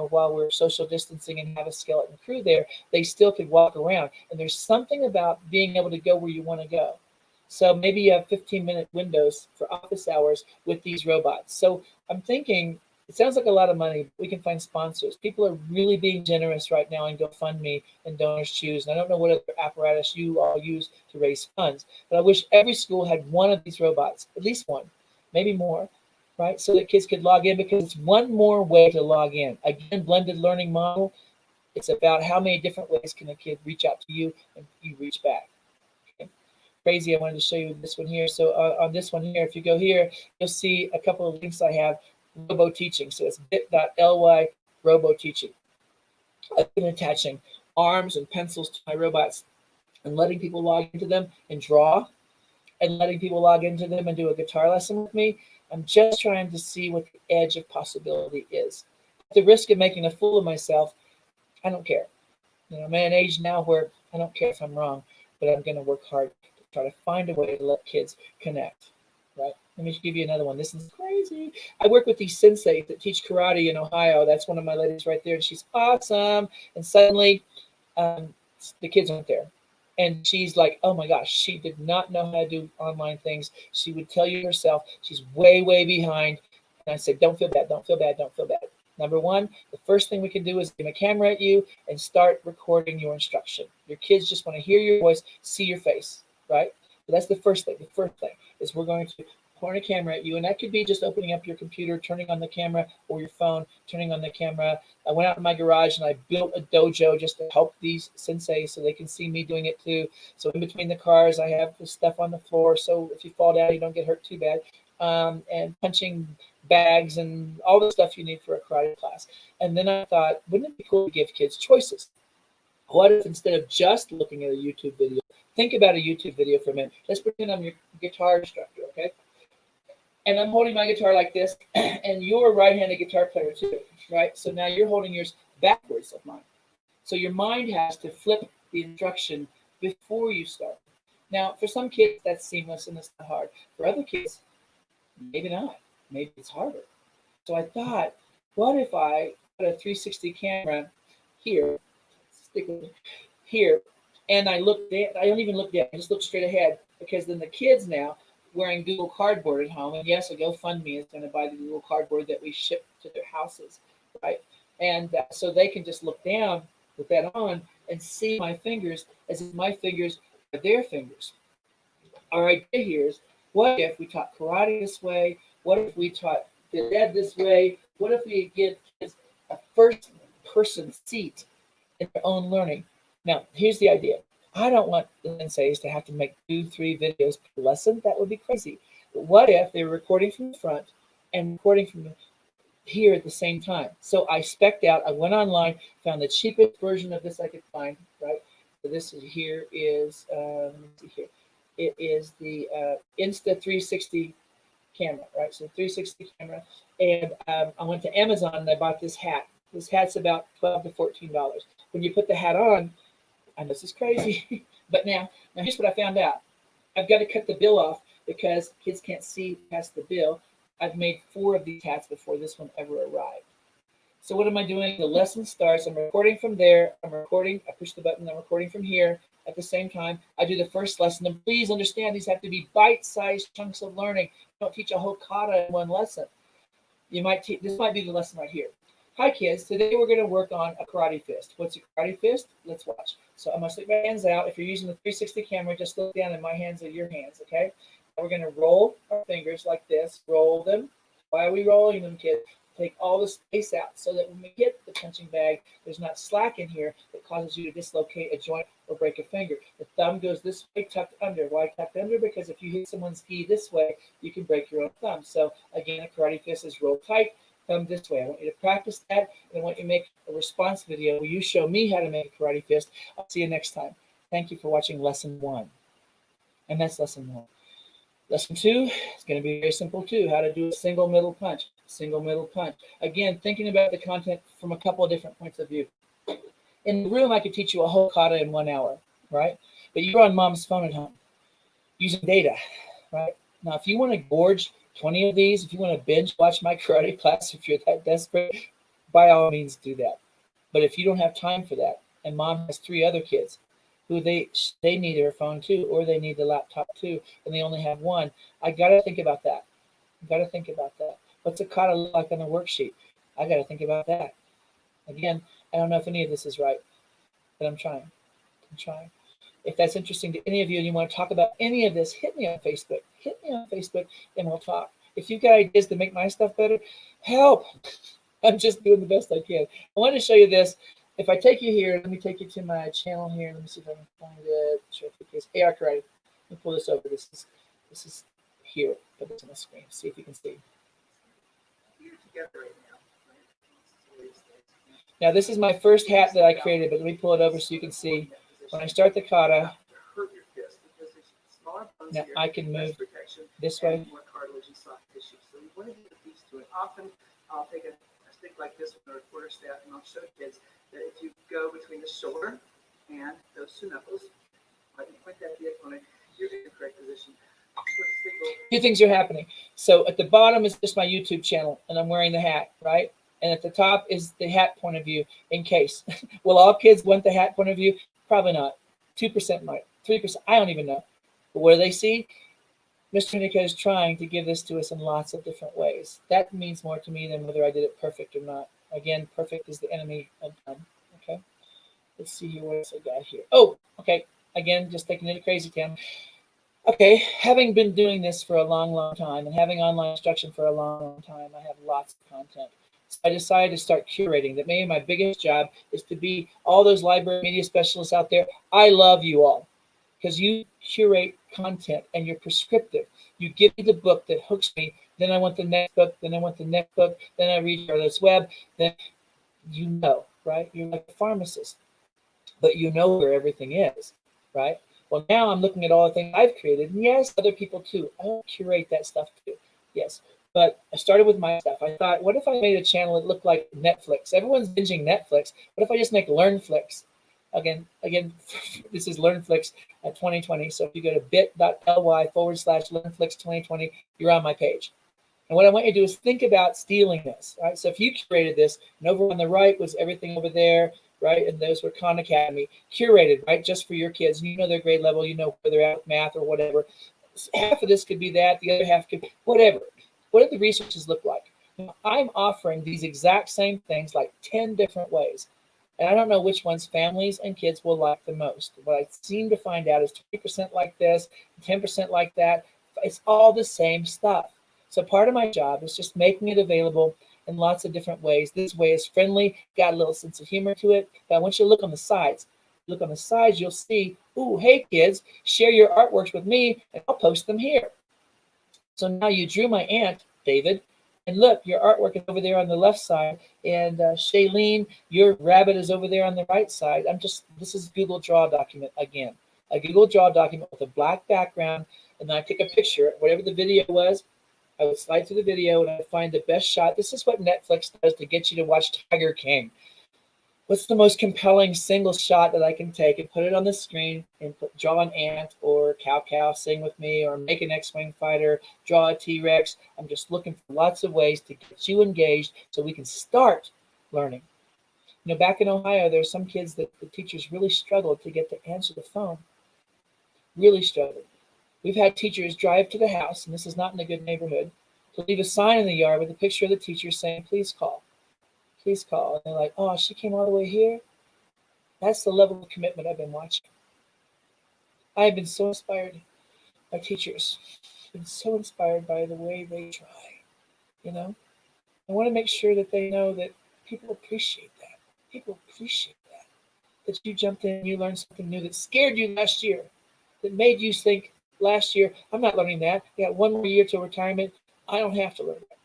while we're social distancing and have a skeleton crew there, they still could walk around. And there's something about being able to go where you want to go. So maybe you have 15-minute windows for office hours with these robots. So I'm thinking, it sounds like a lot of money. We can find sponsors. People are really being generous right now in GoFundMe and Donors Choose. And I don't know what other apparatus you all use to raise funds, but I wish every school had one of these robots, at least one, maybe more, right? So that kids could log in, because it's one more way to log in. Again, blended learning model. It's about how many different ways can a kid reach out to you and you reach back. Crazy. I wanted to show you this one here. So on this one here, if you go here, you'll see a couple of links I have. RoboTeaching. So it's bit.ly RoboTeaching. I've been attaching arms and pencils to my robots and letting people log into them and draw, and letting people log into them and do a guitar lesson with me. I'm just trying to see what the edge of possibility is. At the risk of making a fool of myself, I don't care. I'm at an age now where I don't care if I'm wrong, but I'm going to work hard to try to find a way to let kids connect, right? Let me give you another one. This is crazy. I work with these Sensei that teach karate in Ohio. That's one of my ladies right there, and she's awesome. And suddenly, the kids aren't there. And she's like, oh my gosh, she did not know how to do online things. She would tell you herself, she's way, way behind. And I said, don't feel bad, don't feel bad, don't feel bad. Number one, the first thing we can do is aim a camera at you and start recording your instruction. Your kids just want to hear your voice, see your face, right? So that's the first thing. The first thing is we're going to point a camera at you, and that could be just opening up your computer, turning on the camera, or your phone, turning on the camera. I went out in my garage and I built a dojo just to help these Sensei so they can see me doing it too. So in between the cars, I have the stuff on the floor, so if you fall down, you don't get hurt too bad. And punching bags and all the stuff you need for a karate class. And then I thought, wouldn't it be cool to give kids choices? What if instead of just looking at a YouTube video, think about a YouTube video for a minute. Let's pretend I'm your guitar instructor, okay? And I'm holding my guitar like this, and you're a right-handed guitar player too, right? So now you're holding yours backwards of mine. So your mind has to flip the instruction before you start. Now, for some kids, that's seamless and it's not hard. For other kids, maybe not. Maybe it's harder. So I thought, what if I put a 360 camera here, stick it here, and I look down. I don't even look down. I just look straight ahead, because then the kids now wearing Google Cardboard at home, and yes, a GoFundMe is going to buy the Google Cardboard that we ship to their houses, right? And so they can just look down with that on and see my fingers as if my fingers are their fingers. Our idea here is, what if we taught karate this way? What if we taught the dad this way? What if we give kids a first-person seat in their own learning? Now, here's the idea. I don't want the senseis to have to make 2-3 videos per lesson. That would be crazy. But what if they were recording from the front and recording from here at the same time? So I spec'd out. I went online, found the cheapest version of this I could find, right? So this is, here is, let me see here. It is the Insta 360 camera, right? So 360 camera. And I went to Amazon and I bought this hat. This hat's about $12 to $14. When you put the hat on, I know this is crazy, but now here's what I found out. I've got to cut the bill off because kids can't see past the bill. I've made 4 of these hats before this one ever arrived. So what am I doing? The lesson starts. I'm recording from there. I'm recording. I push the button. I'm recording from here. At the same time, I do the first lesson. And please understand, these have to be bite-sized chunks of learning. Don't teach a whole kata in one lesson. You might this might be the lesson right here. Hi kids, today we're going to work on a karate fist. What's a karate fist? Let's watch. So I'm going to stick my hands out. If you're using the 360 camera, just look down and my hands are your hands, okay? We're going to roll our fingers like this, roll them. Why are we rolling them, kids? Take all the space out so that when we hit the punching bag, there's not slack in here that causes you to dislocate a joint or break a finger. The thumb goes this way, tucked under. Why tucked under? Because if you hit someone's gi this way, you can break your own thumb. So again, a karate fist is roll tight, thumb this way. I want you to practice that, and I want you to make a response video where you show me how to make a karate fist. I'll see you next time. Thank you for watching lesson 1. And that's lesson 1. Lesson 2 is going to be very simple too. How to do a single middle punch. Single middle punch. Again, thinking about the content from a couple of different points of view. In the room, I could teach you a whole kata in 1 hour, right? But you're on mom's phone at home using data, right? Now, if you want to gorge 20 of these, if you want to binge watch my karate class, if you're that desperate, by all means do that. But if you don't have time for that, and mom has 3 other kids who they need their phone too, or they need the laptop too, and they only have 1, I got to think about that. I got to think about that. What's a kata look like on the worksheet? I got to think about that. Again, I don't know if any of this is right, but I'm trying. I'm trying. If that's interesting to any of you and you want to talk about any of this, hit me on Facebook. Hit me on Facebook and we'll talk. If you've got ideas to make my stuff better, help. I'm just doing the best I can. I want to show you this. If I take you here, let me take you to my channel here. Let me see if I can find it. Show the case. AR Karate. Let me pull this over. This is here. Put this on the screen. See if you can see. Now this is my first hat that I created, but let me pull it over so you can see. When I start the kata, now I can move this way. Often I'll take a stick like this one or a quarter staff, and I'll show kids that if you go between the shoulder and those 2 knuckles, like you point that to the opponent, you're in the correct position. Two things are happening. So at the bottom is just my YouTube channel, and I'm wearing the hat, right? And at the top is the hat point of view in case. Will all kids want the hat point of view? Probably not. 2% might. 3%. I don't even know. But what do they see? Mr. Honeycutt is trying to give this to us in lots of different ways. That means more to me than whether I did it perfect or not. Again, perfect is the enemy of done. Okay. Let's see here. What else I got here? Oh, okay. Again, just taking it to crazy town. Okay, having been doing this for a long, long time and having online instruction for a long, long time, I have lots of content. So I decided to start curating. That maybe my biggest job is to be all those library media specialists out there. I love you all because you curate content and you're prescriptive. You give me the book that hooks me. Then I want the next book. Then I want the next book. Then I read Charlotte's Web. Then you know, right? You're like a pharmacist, but you know where everything is, right? Well, now I'm looking at all the things I've created. And yes, other people too. I don't curate that stuff too. Yes. But I started with my stuff. I thought, what if I made a channel that looked like Netflix? Everyone's binging Netflix. What if I just make LearnFlix? Again, this is LearnFlix 2020. So if you go to bit.ly/LearnFlix 2020, you're on my page. And what I want you to do is think about stealing this. Right? So if you curated this, and over on the right was everything over there, right? And those were Khan Academy, curated, right? Just for your kids. You know their grade level, you know where they're at with math or whatever. Half of this could be that, the other half could be whatever. What do the resources look like? Now, I'm offering these exact same things like 10 different ways. And I don't know which ones families and kids will like the most. What I seem to find out is 20% like this, 10% like that. It's all the same stuff. So part of my job is just making it available in lots of different ways. This way is friendly, got a little sense of humor to it. But I want you to look on the sides. Look on the sides, you'll see, ooh, hey kids, share your artworks with me and I'll post them here. So now you drew my aunt, David, and look, your artwork is over there on the left side. And Shailene, your rabbit is over there on the right side. This is Google Draw document again. A Google Draw document with a black background. And then I take a picture, whatever the video was, I would slide through the video and I would find the best shot. This is what Netflix does to get you to watch Tiger King. what's the most compelling single shot that I can take and put it on the screen and draw an ant or cow, sing with me, or make an X-Wing fighter, draw a T-Rex. I'm just looking for lots of ways to get you engaged so we can start learning. You know, back in Ohio, there's some kids that the teachers really struggled to get to answer the phone. Really struggled. We've had teachers drive to the house, and this is not in a good neighborhood, to leave a sign in the yard with a picture of the teacher saying, please call. Please call. And they're like, oh, she came all the way here? That's the level of commitment I've been watching. I have been so inspired by teachers. I've been so inspired by the way they try. You know, I want to make sure that they know that people appreciate that. People appreciate that. That you jumped in, you learned something new that scared you last year, that made you think last year, I'm not learning that. I got one more year to retirement. I don't have to learn that.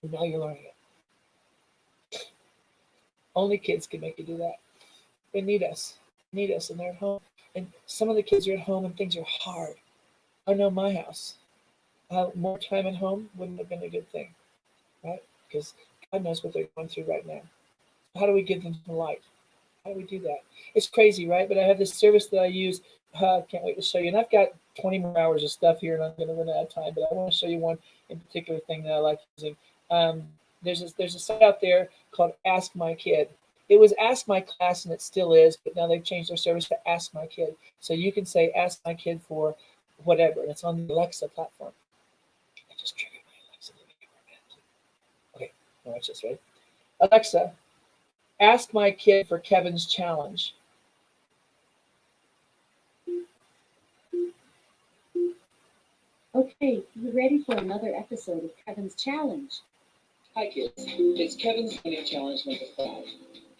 And now you're learning it. Only kids can make you do that. They need us. They need us, and they're at home. And some of the kids are at home and things are hard. I know my house. More time at home wouldn't have been a good thing, right? Because God knows what they're going through right now. How do we give them some light? How do we do that? It's crazy, right? But I have this service that I use. I can't wait to show you. And I've got 20 more hours of stuff here, and I'm going to run out of time. But I want to show you one in particular thing that I like using. There's a site out there called AskMyKid. It was Ask My Class, and it still is, but now they've changed their service to AskMyKid. So you can say Ask My Kid for whatever, and it's on the Alexa platform. I just triggered my Alexa. Okay, watch this, right? Alexa, ask my kid for Kevin's challenge. Okay, you ready for another episode of Kevin's Challenge? Hi kids, it's Kevin's Learning Challenge number 5.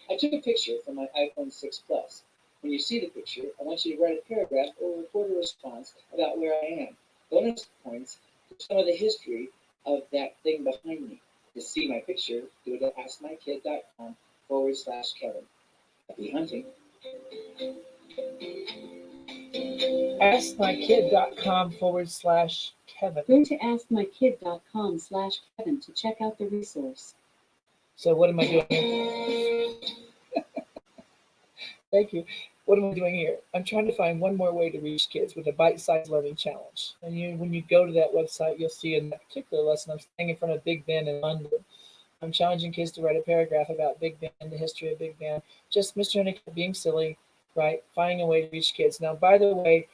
I took a picture from my iPhone 6 Plus. When you see the picture, I want you to write a paragraph or record a response about where I am. Bonus points for some of the history of that thing behind me. To see my picture, go to askmykid.com/Kevin. Happy hunting. askmykid.com/Kevin. Go to askmykid.com/Kevin to check out the resource. So what am I doing here? Thank you. What am I doing here? I'm trying to find one more way to reach kids with a bite-sized learning challenge. And when you go to that website, you'll see in that particular lesson, I'm standing in front of Big Ben in London. I'm challenging kids to write a paragraph about Big Ben, the history of Big Ben. Just Mr. Honeycutt being silly, right? Finding a way to reach kids. Now, by the way,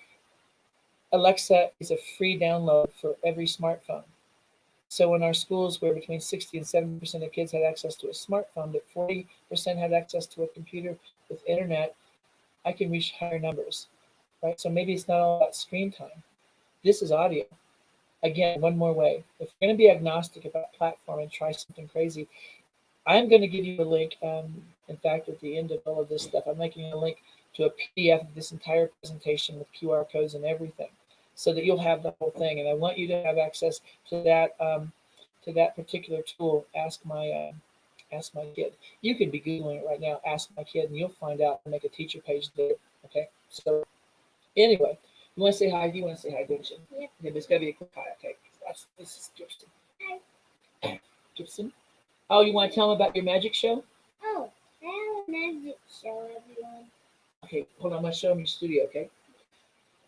Alexa is a free download for every smartphone. So in our schools where between 60 and 70% of kids had access to a smartphone, but 40% had access to a computer with internet, I can reach higher numbers, right? So maybe it's not all about screen time. This is audio. Again, one more way. If you're going to be agnostic about platform and try something crazy, I'm going to give you a link. In fact, at the end of all of this stuff, I'm making a link to a PDF of this entire presentation with QR codes and everything, so that you'll have the whole thing. And I want you to have access to that particular tool. Ask My Kid. You could be Googling it right now, Ask My Kid, and you'll find out and make a teacher page there. Okay. So anyway, you want to say hi? You want to say hi, don't you? Yeah. Okay, but it's gotta be a quick hi. Okay. This is Gibson. Hi. Gibson. Oh, you want to tell them about your magic show? Oh, I have a magic show, everyone. Okay, hold on. I'm gonna show them your studio. Okay.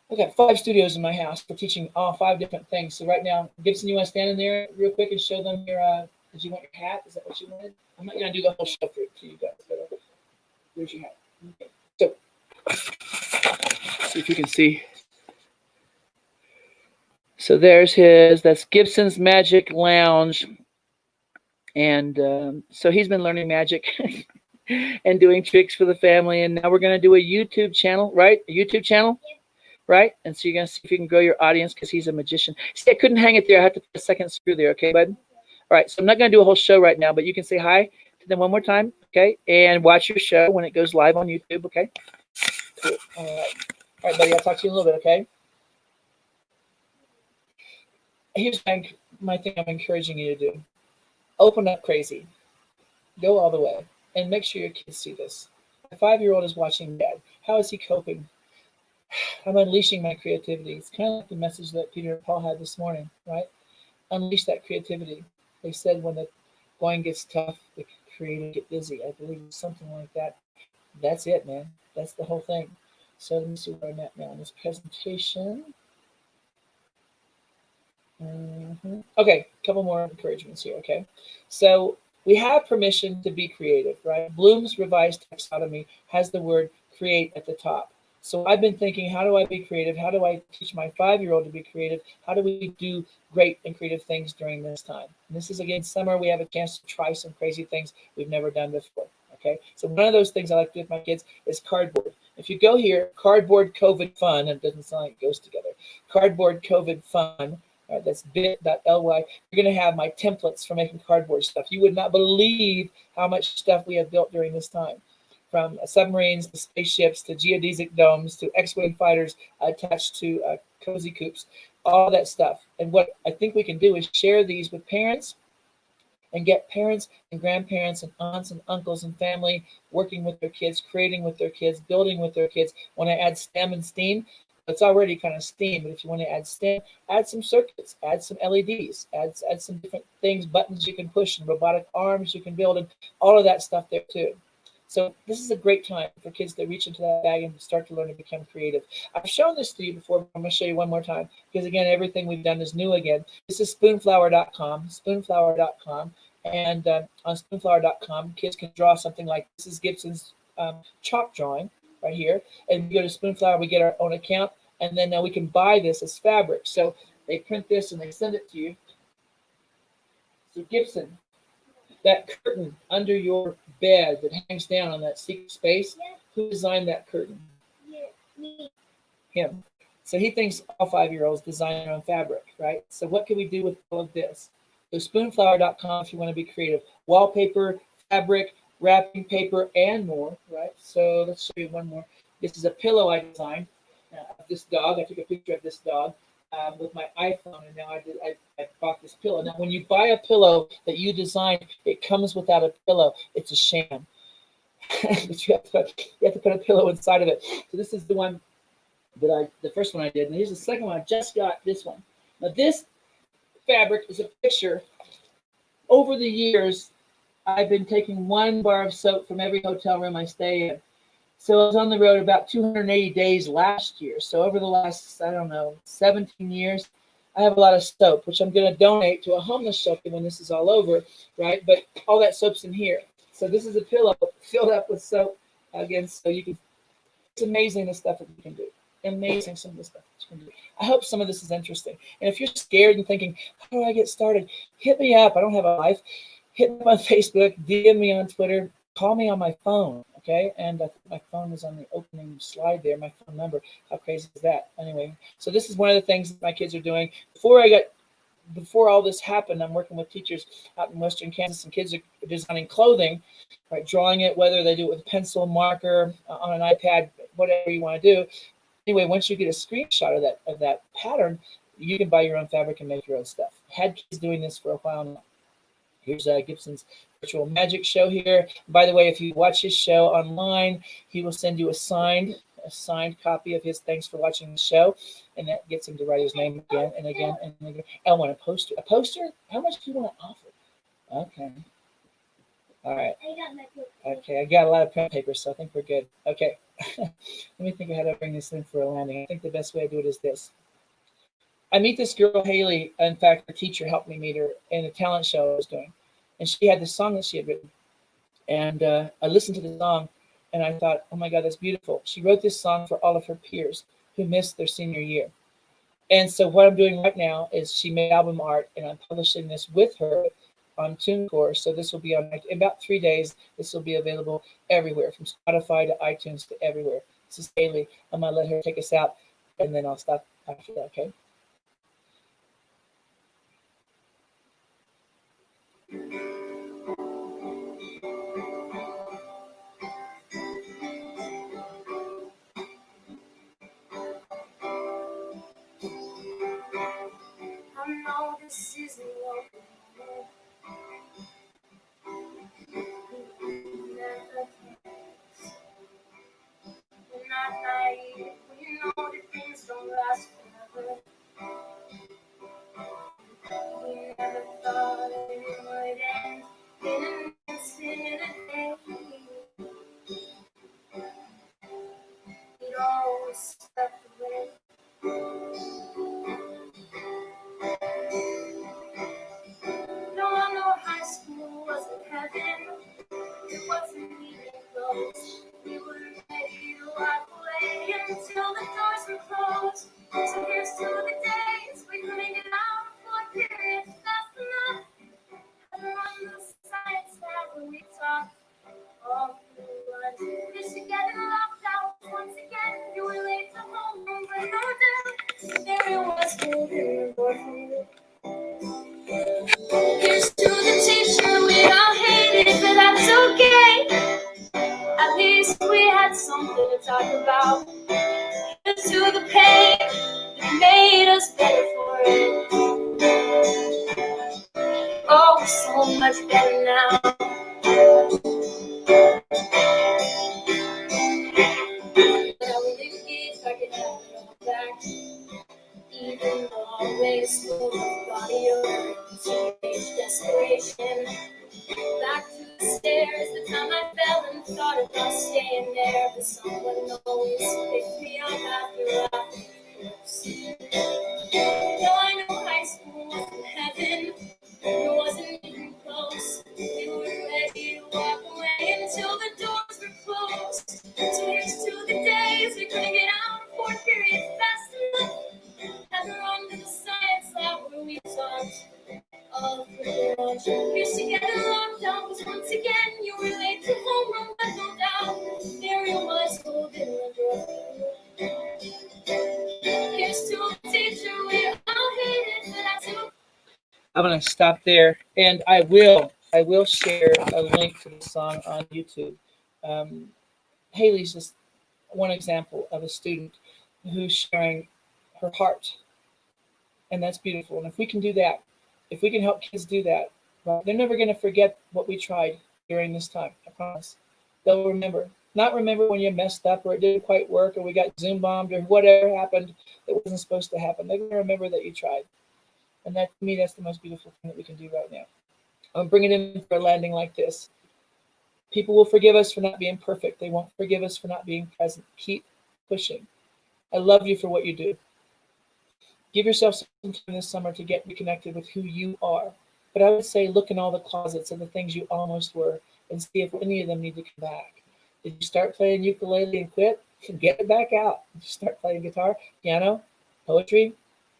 I've got 5 studios in my house for teaching all 5 different things. So right now, Gibson, you want to stand in there real quick and show them your, did you want your hat? Is that what you wanted? I'm not going to do the whole show for you guys. But, where's your hat? Okay. So, see if you can see. So there's that's Gibson's Magic Lounge. And so he's been learning magic and doing tricks for the family. And now we're going to do a YouTube channel, right? A YouTube channel? Yep. Right? And so you're going to see if you can grow your audience because he's a magician. See, I couldn't hang it there. I have to put a second screw there. Okay, bud? All right. So I'm not going to do a whole show right now, but you can say hi to them one more time. Okay. And watch your show when it goes live on YouTube. Okay. Cool. All right. All right, buddy. I'll talk to you in a little bit. Okay. Here's my thing I'm encouraging you to do. Open up crazy. Go all the way. And make sure your kids see this. A 5-year-old is watching Dad. How is he coping? I'm unleashing my creativity. It's kind of like the message that Peter and Paul had this morning, right? Unleash that creativity. They said when the going gets tough, the creative, get busy. I believe it's something like that. That's it, man. That's the whole thing. So let me see where I'm at now in this presentation. Okay, a couple more encouragements here, okay? So we have permission to be creative, right? Bloom's revised taxonomy has the word create at the top. So I've been thinking, how do I be creative? How do I teach my 5-year-old to be creative? How do we do great and creative things during this time? And this is, again, summer. We have a chance to try some crazy things we've never done before, okay? So one of those things I like to do with my kids is cardboard. If you go here, cardboard COVID fun, and it doesn't sound like it goes together, cardboard COVID fun, that's bit.ly. You're going to have my templates for making cardboard stuff. You would not believe how much stuff we have built during this time, from submarines to spaceships to geodesic domes to X-wing fighters attached to cozy coops, all that stuff. And what I think we can do is share these with parents and get parents and grandparents and aunts and uncles and family working with their kids, creating with their kids, building with their kids. When I add STEM and STEAM, it's already kind of STEAM, but if you want to add STEM, add some circuits, add some LEDs, add some different things, buttons you can push, and robotic arms you can build, and all of that stuff there too. So this is a great time for kids to reach into that bag and start to learn to become creative. I've shown this to you before, but I'm going to show you one more time, because again, everything we've done is new again. This is spoonflower.com, and on spoonflower.com, kids can draw something like this is Gibson's chalk drawing right here. And we go to Spoonflower, we get our own account, and then now we can buy this as fabric. So they print this and they send it to you. So Gibson, that curtain under your bed that hangs down on that secret space, who designed that curtain? Me. Him. So he thinks all 5-year-olds design their own fabric, right? So what can we do with all of this? So spoonflower.com if you want to be creative. Wallpaper, fabric, wrapping paper, and more, right? So let's show you one more. This is a pillow I designed of this dog. I took a picture of this dog with my iPhone, and now I bought this pillow. Now, when you buy a pillow that you designed, it comes without a pillow. It's a sham. But you have to put a pillow inside of it. So this is the one that the first one I did, and here's the second one. I just got this one. Now this fabric is a picture. Over the years, I've been taking 1 bar of soap from every hotel room I stay in. So I was on the road about 280 days last year. So over the last, 17 years, I have a lot of soap, which I'm going to donate to a homeless shelter when this is all over, right? But all that soap's in here. So this is a pillow filled up with soap. Again, so you can, it's amazing the stuff that you can do. Amazing some of the stuff that you can do. I hope some of this is interesting. And if you're scared and thinking, how do I get started? Hit me up. I don't have a life. Hit me on Facebook, DM me on Twitter, call me on my phone, okay? And I think my phone is on the opening slide there, my phone number. How crazy is that? Anyway, so this is one of the things that my kids are doing. Before all this happened, I'm working with teachers out in Western Kansas, and kids are designing clothing, right? Drawing it, whether they do it with pencil, marker, on an iPad, whatever you want to do. Anyway, once you get a screenshot of that pattern, you can buy your own fabric and make your own stuff. Had kids doing this for a while now. Here's Gibson's virtual magic show here. By the way, if you watch his show online, he will send you a signed copy of his thanks for watching the show, and that gets him to write his name again and again and again. I want a poster. A poster? How much do you want to offer? Okay. All right. Okay, I got a lot of print paper, so I think we're good. Okay. Let me think of how to bring this in for a landing. I think the best way to do it is this. I meet this girl, Haley. In fact, her teacher helped me meet her in a talent show I was doing. And she had this song that she had written. And I listened to the song, and I thought, oh, my God, that's beautiful. She wrote this song for all of her peers who missed their senior year. And so what I'm doing right now is she made album art, and I'm publishing this with her on TuneCore. So this will be on in about 3 days. This will be available everywhere, from Spotify to iTunes to everywhere. This is Haley. I'm going to let her take us out, and then I'll stop after that, okay? I know this isn't what we're not naive. We know that things don't last forever. Here's to the teacher we all hated, but that's okay. At least we had something to talk about. Here's to the pain that made us better for it. Oh, we're so much better now. But I would leave if I could have it all back. Even though always full of body odor, teenage desperation. Back to the stairs, the time I fell and thought about staying there, but someone always picked me up after I was. Though I know high school wasn't heaven, it wasn't even close. We were ready to walk away until the doors were closed. So here's to the days we couldn't get out of fourth period fast enough. Ever on to the science lab where we talked all through lunch. Here's to get lockdown, cause once again you were late to homeroom, but no doubt Miriam was holding the door. Here's to the teacher we all hated, but I still. I'm going to stop there, and I will share a link to the song on YouTube. Haley's just one example of a student who's sharing her heart, and that's beautiful. And if we can do that, if we can help kids do that, well, they're never going to forget what we tried during this time. I promise. They'll remember. Not remember when you messed up or it didn't quite work or we got Zoom bombed or whatever happened that wasn't supposed to happen. They're going to remember that you tried. And that, to me, that's the most beautiful thing that we can do right now. I'm bringing in for a landing like this. People will forgive us for not being perfect. They won't forgive us for not being present. Keep pushing. I love you for what you do. Give yourself some time this summer to get reconnected with who you are. But I would say look in all the closets of the things you almost were and see if any of them need to come back. Did you start playing ukulele and quit? Get it back out. Did you start playing guitar, piano, poetry,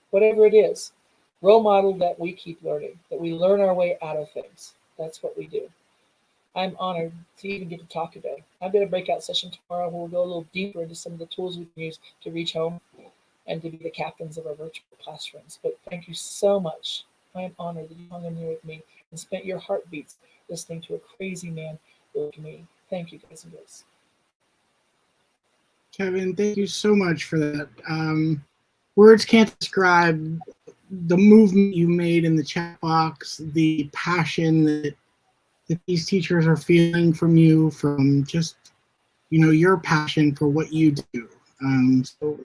whatever it is? Role model that we keep learning, that we learn our way out of things. That's what we do. I'm honored to even get to talk today. I've got a breakout session tomorrow where we'll go a little deeper into some of the tools we can use to reach home and to be the captains of our virtual classrooms. But thank you so much. I am honored that you hung in here with me and spent your heartbeats listening to a crazy man like me. Thank you, guys and girls. Kevin, thank you so much for that. Words can't describe the movement you made in the chat box, the passion that these teachers are feeling from you, from just, your passion for what you do. So,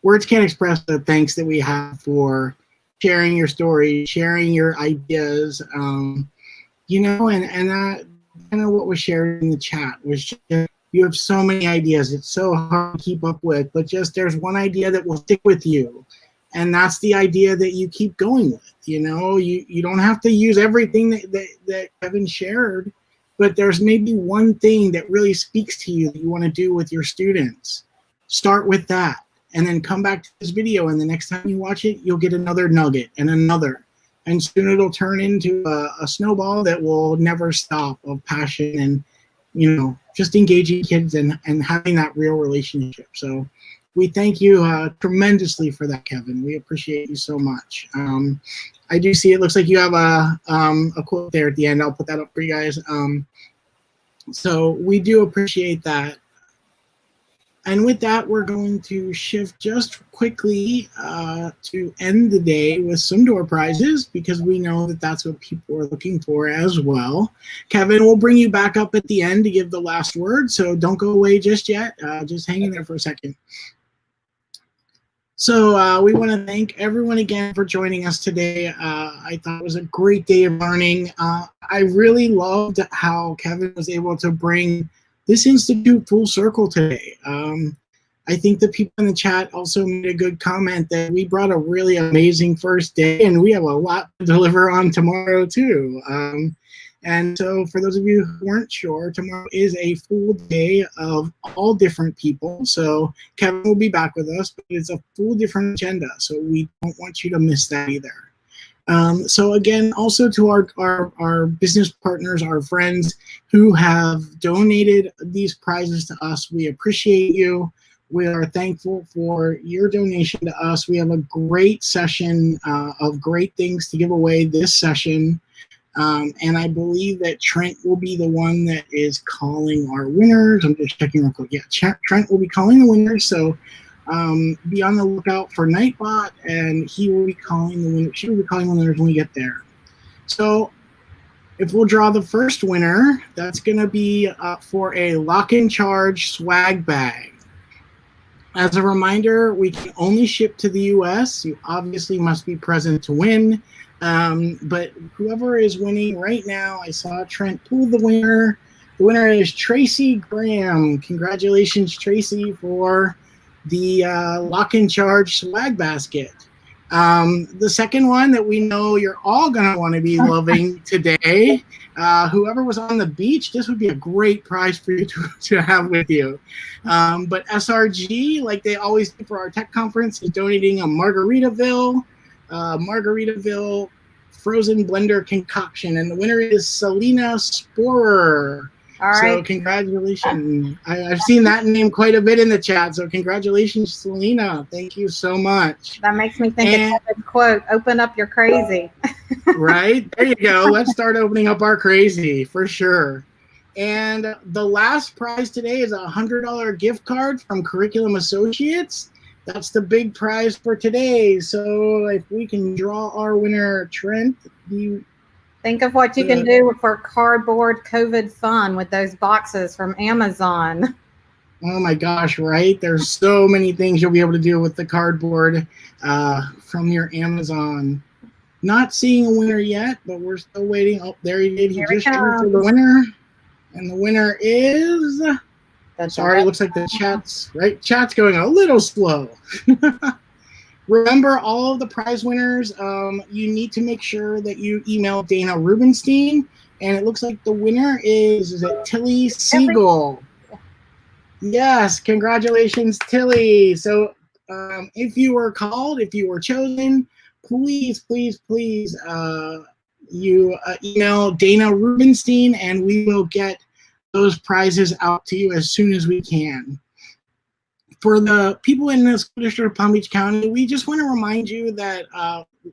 words can't express the thanks that we have for sharing your story, sharing your ideas, and that kind of what was shared in the chat was just, you have so many ideas. It's so hard to keep up with, but just there's one idea that will stick with you. And that's the idea that you keep going with. You don't have to use everything that Kevin shared, but there's maybe one thing that really speaks to you that you want to do with your students. Start with that, and then come back to this video, and the next time you watch it, you'll get another nugget and another. And soon it'll turn into a snowball that will never stop of passion and, just engaging kids and having that real relationship. So we thank you tremendously for that, Kevin. We appreciate you so much. I do see it looks like you have a quote there at the end. I'll put that up for you guys. So we do appreciate that. And with that, we're going to shift just quickly to end the day with some door prizes, because we know that that's what people are looking for as well. Kevin will bring you back up at the end to give the last word, so don't go away just yet. Just hang in there for a second. So we want to thank everyone again for joining us today. I thought it was a great day of learning. I really loved how Kevin was able to bring this institute full circle today. I think the people in the chat also made a good comment that we brought a really amazing first day, and we have a lot to deliver on tomorrow too. And so for those of you who weren't sure, tomorrow is a full day of all different people. So Kevin will be back with us, but it's a full different agenda. So we don't want you to miss that either. So again, also to our business partners, our friends who have donated these prizes to us, we appreciate you. We are thankful for your donation to us. We have a great session of great things to give away this session. And I believe that Trent will be the one that is calling our winners. I'm just checking real quick. Yeah, Trent will be calling the winners. So be on the lookout for Nightbot, and he will be calling the winners. She will be calling the winners when we get there. So if we'll draw the first winner, that's going to be for a Lock and Charge swag bag. As a reminder, we can only ship to the U.S. You obviously must be present to win. But whoever is winning right now, I saw Trent pull the winner. The winner is Tracy Graham. Congratulations, Tracy, for the Lock and Charge swag basket. The second one that we know you're all going to want to be loving today, whoever was on the beach, this would be a great prize for you to have with you. But SRG, like they always do for our tech conference, is donating a Margaritaville frozen blender concoction, and the winner is Selena Sporer. All right. So congratulations. I've seen that name quite a bit in the chat, so congratulations, Selena. Thank you so much. That makes me think of Kevin's quote, open up your crazy. Right? There you go. Let's start opening up our crazy, for sure. And the last prize today is a $100 gift card from Curriculum Associates. That's the big prize for today. So if we can draw our winner, Trent, think of what you can do for cardboard COVID fun with those boxes from Amazon. Oh my gosh, right? There's so many things you'll be able to do with the cardboard from your Amazon. Not seeing a winner yet, but we're still waiting. Oh, there he did. He just drew for the winner. And the winner is... Sorry, it looks like the chat's going a little slow. Remember, all of the prize winners, you need to make sure that you email Dana Rubenstein. And it looks like the winner is it Tilly Siegel? Yes, congratulations, Tilly. So if you were called, if you were chosen, please, you email Dana Rubenstein, and we will get those prizes out to you as soon as we can. For the people in the school district of Palm Beach County, we just want to remind you that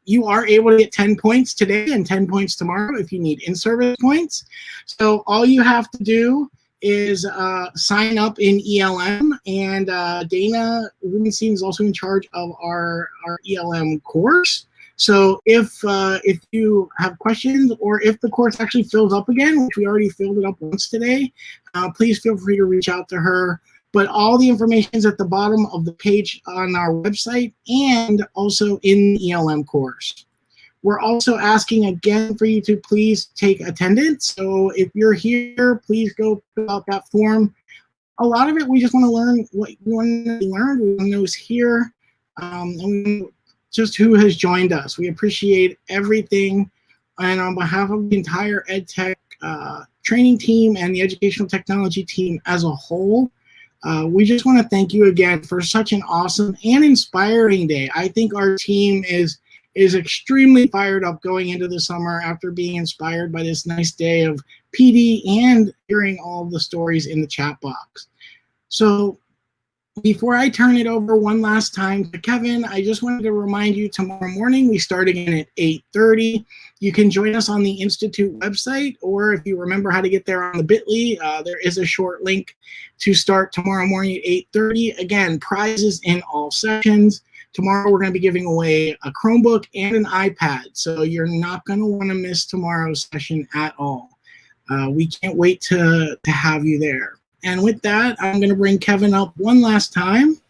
you are able to get 10 points today and 10 points tomorrow if you need in-service points. So all you have to do is sign up in ELM, and Dana Rubenstein is also in charge of our ELM course. So if you have questions, or if the course actually fills up again, which we already filled it up once today, please feel free to reach out to her. But all the information is at the bottom of the page on our website and also in the ELM course. We're also asking again for you to please take attendance. So if you're here, please go fill out that form. A lot of it, we just want to learn what you want to learn. We want to know who's here. And we just who has joined us. We appreciate everything. And on behalf of the entire EdTech training team and the educational technology team as a whole, we just want to thank you again for such an awesome and inspiring day. I think our team is extremely fired up going into the summer after being inspired by this nice day of PD and hearing all of the stories in the chat box. So before I turn it over one last time to Kevin, I just wanted to remind you tomorrow morning we start again at 8:30. You can join us on the Institute website, or if you remember how to get there on the bit.ly, there is a short link to start tomorrow morning at 8:30. Again, prizes in all sessions. Tomorrow we're going to be giving away a Chromebook and an iPad, so you're not going to want to miss tomorrow's session at all. We can't wait to have you there. And with that, I'm going to bring Kevin up one last time.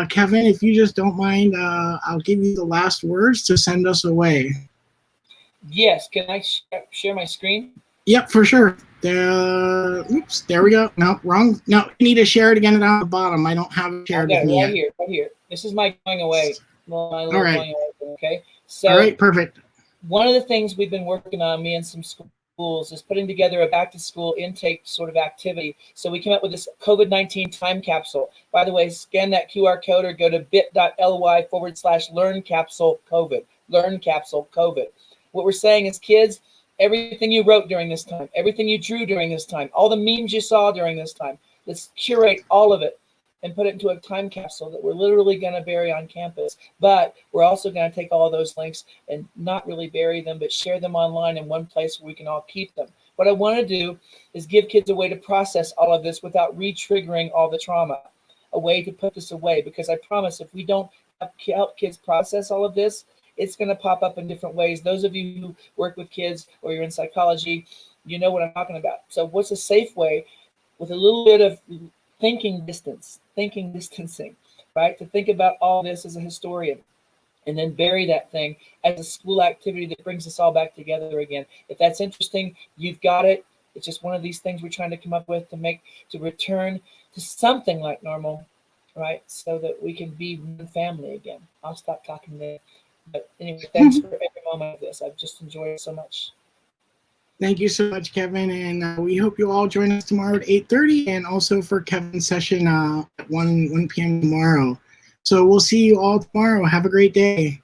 Kevin, if you just don't mind, I'll give you the last words to send us away. Yes, can I share my screen? Yep, for sure. Oops, there we go. No, wrong. No, you need to share it again down the bottom. I don't have it shared with me yet. Right here. This is my going away. All right. Going away, okay. So all right, perfect. One of the things we've been working on, me and some schools, is putting together a back-to-school intake sort of activity. So we came up with this COVID-19 time capsule. By the way, scan that QR code or go to bit.ly/learncapsulecovid. LearnCapsuleCovid. What we're saying is, kids, everything you wrote during this time, everything you drew during this time, all the memes you saw during this time, let's curate all of it and put it into a time capsule that we're literally going to bury on campus. But we're also going to take all of those links and not really bury them, but share them online in one place where we can all keep them. What I want to do is give kids a way to process all of this without re-triggering all the trauma, a way to put this away, because I promise if we don't help kids process all of this, it's going to pop up in different ways. Those of you who work with kids or you're in psychology, you know what I'm talking about. So what's a safe way with a little bit of thinking distancing, right? To think about all this as a historian and then bury that thing as a school activity that brings us all back together again. If that's interesting, you've got it. It's just one of these things we're trying to come up with to return to something like normal, right? So that we can be one family again. I'll stop talking there. But anyway, thanks for every moment of this. I've just enjoyed it so much. Thank you so much, Kevin, and we hope you all join us tomorrow at 8:30, and also for Kevin's session at 1 p.m. tomorrow. So we'll see you all tomorrow. Have a great day.